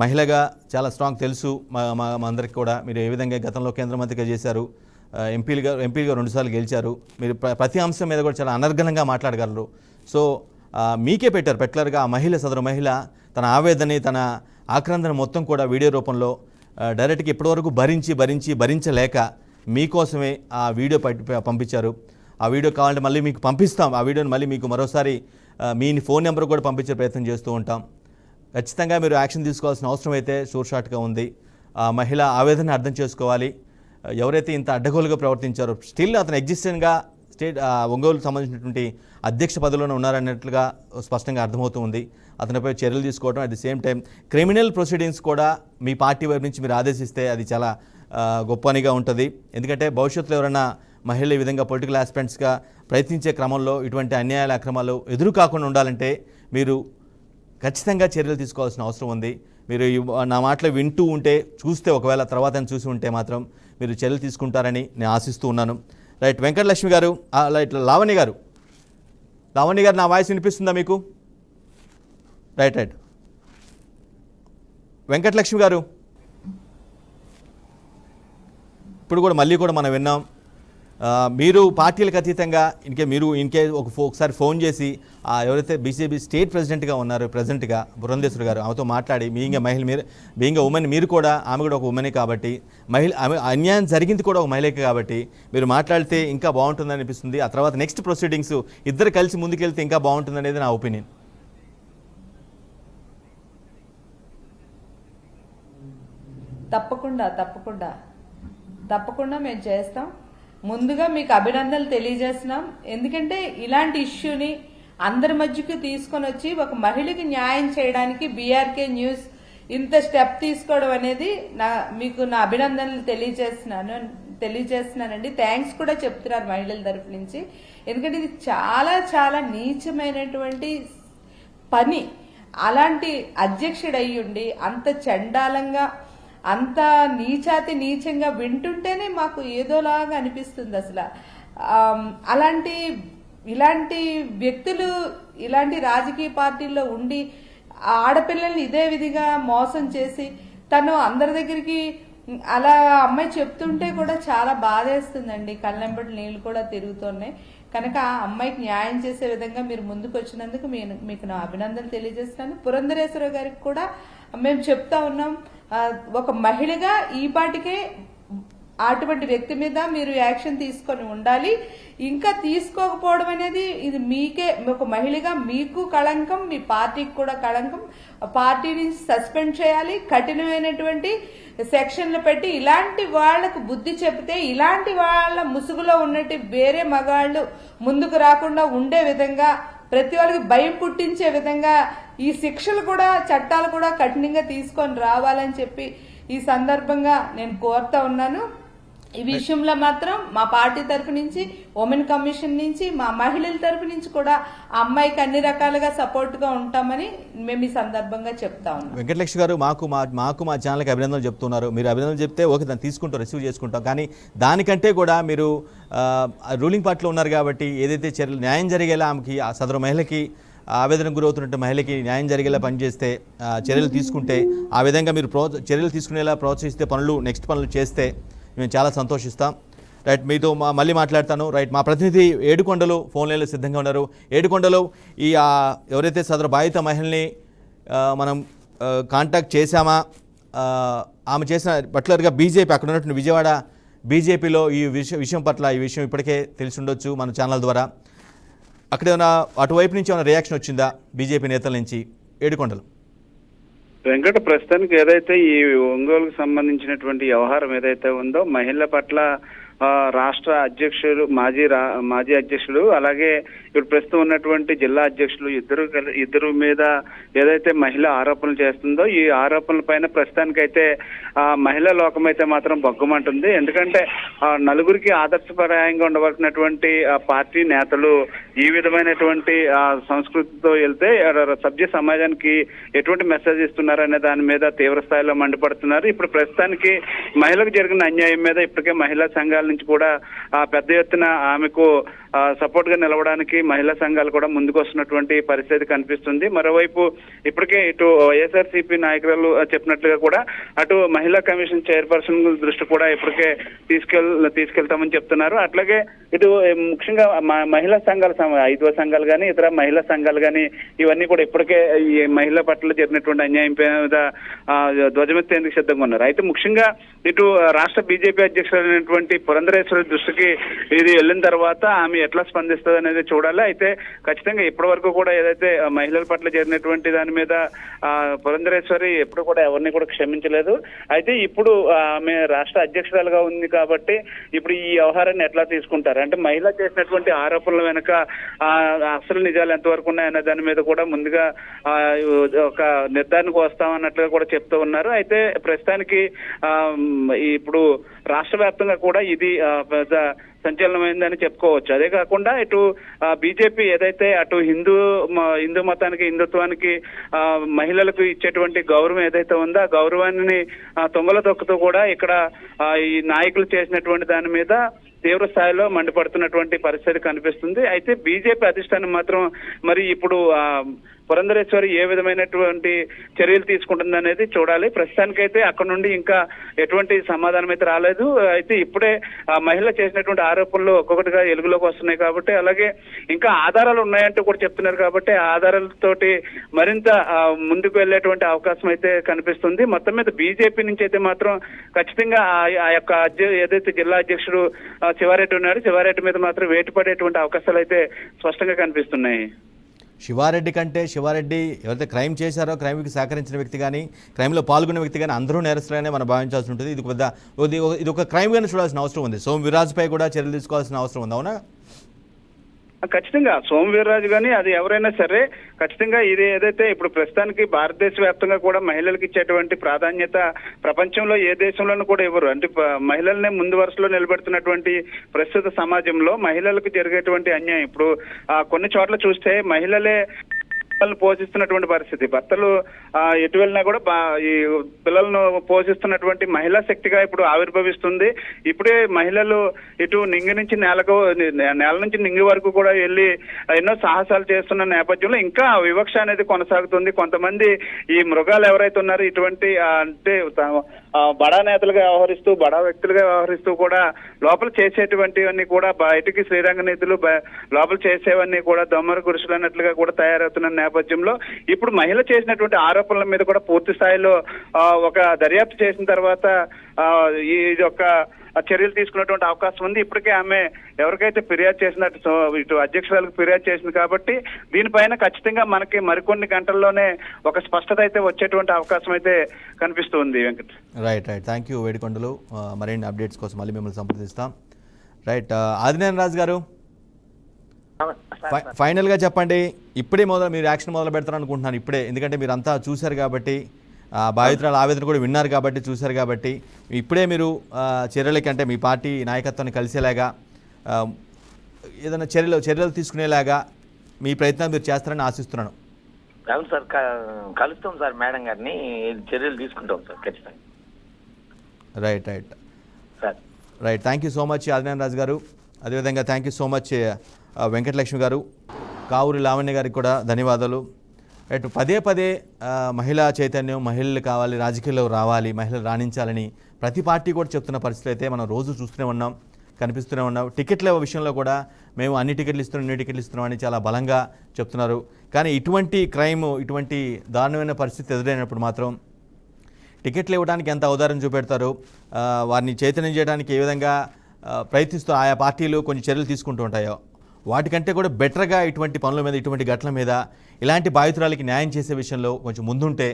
మహిళగా చాలా స్ట్రాంగ్ తెలుసు మా అందరికి కూడా. మీరు ఏ విధంగా గతంలో కేంద్ర మంత్రిగా చేశారు, ఎంపీగా 2 సార్లు గెలిచారు. మీరు ప్రతి అంశం మీద కూడా చాలా అనర్గళంగా మాట్లాడగలరు. సో మీకే పెట్టారుగా ఆ సదరు మహిళ తన ఆవేదనని, తన ఆక్రందన మొత్తం కూడా వీడియో రూపంలో డైరెక్ట్గా ఇప్పటివరకు భరించలేక మీకోసమే ఆ వీడియో పంపించారు. ఆ వీడియో కావాలంటే మళ్ళీ మీకు పంపిస్తాం. ఆ వీడియోని మళ్ళీ మీకు మరోసారి మీ ఫోన్ నెంబర్ కూడా పంపించే ప్రయత్నం చేస్తూ ఉంటాం. ఖచ్చితంగా మీరు యాక్షన్ తీసుకోవాల్సిన అవసరం అయితే షూర్షాట్గా ఉంది. ఆ మహిళ ఆవేదన అర్థం చేసుకోవాలి. ఎవరైతే ఇంత అడ్డగోలుగా ప్రవర్తించారో, స్టిల్ అతను ఎగ్జిస్టెంట్గా ఒంగోలు సంబంధించినటువంటి అధ్యక్ష పదవిలోనే ఉన్నారన్నట్లుగా స్పష్టంగా అర్థమవుతూ ఉంది. అతనిపై చర్యలు తీసుకోవడం, at the same time criminal proceedings కూడా మీ పార్టీ వైపు నుంచి మీరు ఆదేశిస్తే అది చాలా గొప్ప పనిగా ఉంటుంది. ఎందుకంటే భవిష్యత్తులో ఎవరైనా మహిళలు ఈ విధంగా పొలిటికల్ ఆస్పెక్ట్స్గా ప్రయత్నించే క్రమంలో ఇటువంటి అన్యాయాల అక్రమాలు ఎదురు కాకుండా ఉండాలంటే మీరు ఖచ్చితంగా చర్యలు తీసుకోవాల్సిన అవసరం ఉంది. మీరు నా మాటలు వింటూ ఉంటే, చూస్తే ఒకవేళ తర్వాత చూసి ఉంటే మాత్రం మీరు చర్యలు తీసుకుంటారని నేను ఆశిస్తూ ఉన్నాను. రైట్. వెంకటలక్ష్మి గారు, రైట్. లావణ్య గారు నా వాయిస్ వినిపిస్తుందా మీకు? రైట్. వెంకటలక్ష్మి గారు, ఇప్పుడు కూడా మళ్ళీ కూడా మనం విన్నాం, మీరు పార్టీలకు అతీతంగా ఒకసారి ఫోన్ చేసి ఎవరైతే బీజేపీ స్టేట్ ప్రెసిడెంట్గా ఉన్నారో ప్రజెంట్గా పురంధేశ్వరి గారు, ఆమెతో మాట్లాడి బీయింగ్ ఉమెన్, మీరు కూడా ఆమె కూడా ఒక ఉమెనే కాబట్టి, ఆమె అన్యాయం జరిగింది కూడా ఒక మహిళకే కాబట్టి మీరు మాట్లాడితే ఇంకా బాగుంటుందని అనిపిస్తుంది. ఆ తర్వాత నెక్స్ట్ ప్రొసీడింగ్స్ ఇద్దరు కలిసి ముందుకెళ్తే ఇంకా బాగుంటుంది అనేది నా ఒపీనియన్. తప్పకుండా మేము చేస్తాం. ముందుగా మీకు అభినందనలు తెలియజేస్తున్నాం. ఎందుకంటే ఇలాంటి ఇష్యూని అందరి మధ్యకి తీసుకొని వచ్చి ఒక మహిళకి న్యాయం చేయడానికి బీఆర్కే న్యూస్ ఇంత స్టెప్ తీసుకోవడం అనేది మీకు నా అభినందనలు తెలియజేస్తున్నానండి. థ్యాంక్స్ కూడా చెప్తున్నారు మహిళల తరఫు నుంచి. ఎందుకంటే ఇది చాలా చాలా నీచమైనటువంటి పని. అలాంటి అధ్యక్షుడు అయ్యుండి అంత చండాలంగా, అంత నీచంగా వింటుంటేనే మాకు ఏదోలాగా అనిపిస్తుంది. అసలు ఇలాంటి వ్యక్తులు ఇలాంటి రాజకీయ పార్టీల్లో ఉండి ఆడపిల్లల్ని ఇదే విధిగా మోసం చేసి తను అందరి దగ్గరికి అలా అమ్మాయి చెప్తుంటే కూడా చాలా బాధేస్తుందండి. కళ్ళెంబడి నీళ్లు కూడా తిరుగుతున్నాయి. కనుక ఆ అమ్మాయికి న్యాయం చేసే విధంగా మీరు ముందుకు వచ్చినందుకు మీకు నా అభినందనలు తెలియజేస్తున్నాను. పురంధరేశ్వర గారికి కూడా మేము చెప్తా ఉన్నాం, ఒక మహిళగా ఈ పాటికే అటువంటి వ్యక్తి మీద మీరు యాక్షన్ తీసుకొని ఉండాలి. ఇంకా తీసుకోకపోవడం అనేది ఇది మీకే, ఒక మహిళగా మీకు కళంకం, మీ పార్టీకి కూడా కళంకం. పార్టీని సస్పెండ్ చేయాలి, కఠినమైనటువంటి సెక్షన్లు పెట్టి ఇలాంటి వాళ్లకు బుద్ధి చెప్తే ఇలాంటి వాళ్ళ ముసుగులో ఉన్నట్టు వేరే మగాళ్ళు ముందుకు రాకుండా ఉండే విధంగా, ప్రతి వాళ్ళకి భయం పుట్టించే విధంగా ఈ శిక్షలు కూడా, చట్టాలు కూడా కఠినంగా తీసుకొని రావాలని చెప్పి ఈ సందర్భంగా నేను కోరుతా ఉన్నాను. ఈ విషయంలో మాత్రం మా పార్టీ తరఫు నుంచి, ఉమెన్ కమిషన్ నుంచి, మా మహిళల తరఫు నుంచి కూడా ఆ అమ్మాయికి అన్ని రకాలుగా సపోర్ట్ గా ఉంటామని మేము ఈ సందర్భంగా చెప్తా ఉన్నాం. వెంకటలక్ష్మి గారు, మాకు మా ఛానల్కి అభినందనలు చెప్తున్నారు. మీరు అభినందనలు చెప్తే ఓకే, దాన్ని తీసుకుంటాం, రిసీవ్ చేసుకుంటాం. కానీ దానికంటే కూడా మీరు రూలింగ్ పార్టీలో ఉన్నారు కాబట్టి ఏదైతే చర్యలు న్యాయం జరిగేలా ఆమెకి, ఆ సదరు మహిళకి, ఆవేదనకు గురవుతున్నట్టు మహిళకి న్యాయం జరిగేలా పనిచేస్తే, చర్యలు తీసుకుంటే, ఆ విధంగా మీరు చర్యలు తీసుకునేలా ప్రోత్సహిస్తే, నెక్స్ట్ పనులు చేస్తే మేము చాలా సంతోషిస్తాం. రైట్, మీతో మళ్ళీ మాట్లాడతాను. రైట్, మా ప్రతినిధి ఏడుకొండలు ఫోన్ లైన్లో సిద్ధంగా ఉన్నారు. ఏడుకొండలు, ఈ ఎవరైతే సదరు బాధిత మహిళని మనం కాంటాక్ట్ చేశామా, ఆమె చేసిన పర్టికులర్గా బీజేపీ, అక్కడ ఉన్నటువంటి విజయవాడ బీజేపీలో ఈ విషయం పట్ల, ఈ విషయం ఇప్పటికే తెలిసి ఉండొచ్చు మన ఛానల్ ద్వారా. అక్కడ ఏమైనా అటువైపు నుంచి ఏమైనా రియాక్షన్ వచ్చిందా బీజేపీ నేతల నుంచి? ఏడుకొండలు వెంకట, ప్రస్తుతానికి ఏదైతే ఈ ఒంగోలుకు సంబంధించినటువంటి వ్యవహారం ఏదైతే ఉందో, మహిళల పట్ల రాష్ట్ర అధ్యక్షులు, మాజీ అధ్యక్షులు, అలాగే ఇప్పుడు ప్రస్తుతం ఉన్నటువంటి జిల్లా అధ్యక్షులు ఇద్దరు మీద ఏదైతే మహిళ ఆరోపణలు చేస్తుందో, ఈ ఆరోపణల పైన ప్రస్తుతానికైతే మహిళా లోకం అయితే మాత్రం బొగ్గమంటుంది. ఎందుకంటే నలుగురికి ఆదర్శపరాయంగా ఉండవలసినటువంటి పార్టీ నేతలు ఈ విధమైనటువంటి సంస్కృతితో వెళ్తే సభ్య సమాజానికి ఎటువంటి మెసేజ్ ఇస్తున్నారనే దాని మీద తీవ్ర స్థాయిలో మండిపడుతున్నారు. ఇప్పుడు ప్రస్తుతానికి మహిళకు జరిగిన అన్యాయం మీద ఇప్పటికే మహిళా సంఘాల నుంచి కూడా పెద్ద ఎత్తున ఆమెకు సపోర్ట్ గా నిలవడానికి మహిళా సంఘాలు కూడా ముందుకు వస్తున్నటువంటి పరిస్థితి కనిపిస్తుంది. మరోవైపు ఇప్పటికే ఇటు వైఎస్ఆర్సీపీ నాయకులు చెప్పినట్లుగా కూడా అటు మహిళా కమిషన్ చైర్పర్సన్ దృష్టి కూడా ఇప్పటికే తీసుకెళ్తామని చెప్తున్నారు. అట్లాగే ఇటు ముఖ్యంగా మహిళా సంఘాల 5వ సంఘాలు కానీ ఇతర మహిళా సంఘాలు కానీ ఇవన్నీ కూడా ఇప్పటికే ఈ మహిళల పట్ల జరిగినటువంటి అన్యాయం మీద ధ్వజమెత్తేందుకు సిద్ధంగా ఉన్నారు. అయితే ముఖ్యంగా ఇటు రాష్ట్ర బీజేపీ అధ్యక్షులైనటువంటి పురంధరేశ్వరి దృష్టికి ఇది వెళ్ళిన తర్వాత ఆమె ఎట్లా స్పందిస్తుంది అనేది చూడాలి. అయితే ఖచ్చితంగా ఇప్పటి వరకు కూడా ఏదైతే మహిళల పట్ల జరిగినటువంటి దాని మీద పురంధరేశ్వరి ఎప్పుడు కూడా ఎవరిని కూడా క్షమించలేదు. అయితే ఇప్పుడు ఆమె రాష్ట్ర అధ్యక్షురాలుగా ఉంది కాబట్టి ఇప్పుడు ఈ వ్యవహారాన్ని ఎట్లా తీసుకుంటారు అంటే, మహిళ చేసినటువంటి ఆరోపణల వెనుక అసలు నిజాలు ఎంతవరకు ఉన్నాయనే దాని మీద కూడా ముందుగా ఒక నిర్ధారణకు వస్తామన్నట్లుగా కూడా చెప్తూ ఉన్నారు. అయితే ప్రస్తుతానికి ఇప్పుడు రాష్ట్ర వ్యాప్తంగా కూడా ఇది పెద్ద సంచలనమైందని చెప్పుకోవచ్చు. అదే కాకుండా ఇటు బీజేపీ ఏదైతే అటు హిందూ మతానికి, హిందుత్వానికి మహిళలకు ఇచ్చేటువంటి గౌరవం ఏదైతే ఉందో, ఆ గౌరవాన్ని తొంగల తొక్కుతూ కూడా ఇక్కడ ఈ నాయకులు చేసినటువంటి దాని మీద తీవ్ర స్థాయిలో మండిపడుతున్నటువంటి పరిస్థితి కనిపిస్తుంది. అయితే బీజేపీ అధిష్టానం మాత్రం మరి ఇప్పుడు పురంధరేశ్వరి ఏ విధమైనటువంటి చర్యలు తీసుకుంటుంది అనేది చూడాలి. ప్రస్తుతానికైతే అక్కడ నుండి ఇంకా ఎటువంటి సమాధానం అయితే రాలేదు. అయితే ఇప్పుడే మహిళ చేసినటువంటి ఆరోపణలు ఒక్కొక్కటిగా వెలుగులోకి వస్తున్నాయి కాబట్టి, అలాగే ఇంకా ఆధారాలు ఉన్నాయంటూ కూడా చెప్తున్నారు కాబట్టి ఆ ఆధారాలతోటి మరింత ముందుకు వెళ్లేటువంటి అవకాశం అయితే కనిపిస్తుంది. మొత్తం మీద బీజేపీ నుంచి అయితే మాత్రం ఖచ్చితంగా ఆ యొక్క ఏదైతే జిల్లా అధ్యక్షుడు శివారెడ్డి ఉన్నాడు, శివారెడ్డి మీద మాత్రం వేటు పడేటువంటి అవకాశాలు అయితే స్పష్టంగా కనిపిస్తున్నాయి. శివారెడ్డి కంటే, శివారెడ్డి ఎవరైతే క్రైమ్ చేశారో, క్రైమ్కి సహకరించిన వ్యక్తి కానీ, క్రైమ్లో పాల్గొన్న వ్యక్తి కానీ అందరూ నేరస్తులనే మనం భావించాల్సి ఉంటుంది. ఇది ఒక క్రైమ్గానే చూడాల్సిన అవసరం ఉంది. సోము వీర్రాజుపై కూడా చర్యలు తీసుకోవాల్సిన అవసరం ఉంది. అవునా? ఖచ్చితంగా సోము వీర్రాజు కానీ అది ఎవరైనా సరే ఖచ్చితంగా ఇది ఏదైతే ఇప్పుడు ప్రస్తుతానికి భారతదేశ వ్యాప్తంగా కూడా మహిళలకు ఇచ్చేటువంటి ప్రాధాన్యత ప్రపంచంలో ఏ దేశంలోనూ కూడా ఇవ్వరు. అంటే మహిళలనే ముందు వరుసలో నిలబెడుతున్నటువంటి ప్రస్తుత సమాజంలో మహిళలకు జరిగేటువంటి అన్యాయం ఇప్పుడు కొన్ని చోట్ల చూస్తే మహిళలే పోషిస్తున్నటువంటి పరిస్థితి. భర్తలు ఎటు వెళ్ళినా కూడా ఈ పిల్లలను పోషిస్తున్నటువంటి మహిళా శక్తిగా ఇప్పుడు ఆవిర్భవిస్తుంది. ఇప్పుడే మహిళలు ఇటు నింగి నుంచి నేల నుంచి నింగి వరకు కూడా వెళ్ళి ఎన్నో సాహసాలు చేస్తున్న నేపథ్యంలో ఇంకా వివక్ష అనేది కొనసాగుతుంది. కొంతమంది ఈ మృగాలు ఎవరైతే ఉన్నారో ఇటువంటి అంటే బడా నేతలుగా వ్యవహరిస్తూ, బడా వ్యక్తులుగా వ్యవహరిస్తూ కూడా లోపల చేసేటువంటివన్నీ కూడా బయటికి శ్రీరంగ నీతులు, లోపల చేసేవన్నీ కూడా దొమ్మర గురుసులు అన్నట్లుగా కూడా తయారవుతున్న నేపథ్యంలో ఇప్పుడు మహిళ చేసినటువంటి ఆరోపణల మీద కూడా పూర్తి స్థాయిలో ఒక దర్యాప్తు చేసిన తర్వాత ఇది ఒక చర్యలు తీసుకున్నటువంటి అవకాశం ఉంది. ఇప్పటికే ఆమె ఎవరికైతే ఫిర్యాదు చేసినట్టు ఇటు అధ్యక్షురాలకు ఫిర్యాదు చేసింది కాబట్టి దీనిపైన ఖచ్చితంగా మనకి మరికొన్ని గంటల్లోనే ఒక స్పష్టత అయితే వచ్చేటువంటి అవకాశం అయితే కనిపిస్తుంది. వెంకట్, రైట్. థ్యాంక్ యూ వేడికొండలు. మరిన్ని అప్డేట్స్ కోసం మళ్ళీ మిమ్మల్ని సంప్రదిస్తాం. రైట్. ఆదినారాయణ రాజు గారు, ఫైనల్గా చెప్పండి, ఇప్పుడే మీరు యాక్షన్ మొదలు పెడతారు అనుకుంటున్నాను ఇప్పుడే, ఎందుకంటే మీరు అంతా చూశారు కాబట్టి, బాధితురాల ఆవేదన కూడా విన్నారు కాబట్టి, చూశారు కాబట్టి ఇప్పుడే మీరు చర్యలకి అంటే మీ పార్టీ నాయకత్వాన్ని కలిసేలాగా ఏదైనా చర్యలు తీసుకునేలాగా మీ ప్రయత్నాలు మీరు చేస్తారని ఆశిస్తున్నాను. అవును సార్, కలుస్తాం సార్ మేడం గారిని, చర్యలు తీసుకుంటాం సార్ ఖచ్చితంగా. Right sir. Right. Thank you so much Adinarayana Raju గారు. అదేవిధంగా thank you so much Venkatalakshmi గారు, కావూరి లావణ్య గారికి కూడా ధన్యవాదాలు. రైట్. పదే మహిళా చైతన్యం, మహిళలు కావాలి, రాజకీయాల్లో రావాలి, మహిళలు రాణించాలని ప్రతి పార్టీ కూడా చెప్తున్న పరిస్థితులు అయితే మనం రోజు చూస్తూనే ఉన్నాం, కనిపిస్తూనే ఉన్నాం. టికెట్ల విషయంలో కూడా మేము అన్ని టికెట్లు ఇస్తున్నాం అని చాలా బలంగా చెప్తున్నారు. కానీ ఇటువంటి క్రైమ్, ఇటువంటి దారుణమైన పరిస్థితి ఎదురైనప్పుడు మాత్రం టికెట్లు ఇవ్వడానికి ఎంత ఔదార్యం చూపెడతారు, వారిని చైతన్యం చేయడానికి ఏ విధంగా ప్రయత్నిస్తూ ఆయా పార్టీలు కొన్ని చర్యలు తీసుకుంటూ ఉంటాయో వాటికంటే కూడా బెటర్గా ఇటువంటి పనుల మీద, ఇటువంటి ఘటనల మీద, ఇలాంటి బాధితురాలకి న్యాయం చేసే విషయంలో కొంచెం ముందుంటే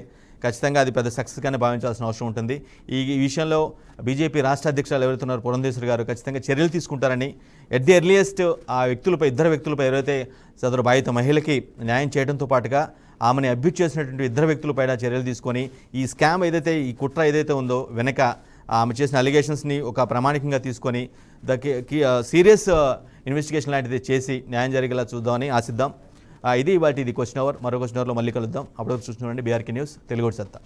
ఖచ్చితంగా అది పెద్ద సక్సెస్గానే భావించాల్సిన అవసరం ఉంటుంది. ఈ విషయంలో బీజేపీ రాష్ట్ర అధ్యక్షురాలు ఎవరుతున్నారు పురంధేశ్వరి గారు ఖచ్చితంగా చర్యలు తీసుకుంటారని, ఎట్ ది ఎర్లియస్ట్ ఆ ఇద్దరు వ్యక్తులపై ఎవరైతే సదరు బాధిత మహిళకి న్యాయం చేయడంతో పాటుగా ఆమెను అబ్యూజ్ చేసినటువంటి ఇద్దరు వ్యక్తులపైన చర్యలు తీసుకొని ఈ స్కామ్ ఏదైతే, ఈ కుట్ర ఏదైతే ఉందో వెనక ఆమె చేసిన అలిగేషన్స్ని ఒక ప్రామాణికంగా తీసుకొని సీరియస్ ఇన్వెస్టిగేషన్ లాంటిది చేసి న్యాయం జరిగేలా చూద్దామని ఆశిద్దాం. ఇది క్వశ్చన్ అవర్. మరో క్వశ్చన్ అవర్లో మళ్ళీ కలుద్దాం. అప్పుడు చూస్తున్నాండి బీఆర్కే న్యూస్ తెలుగు సత్తా.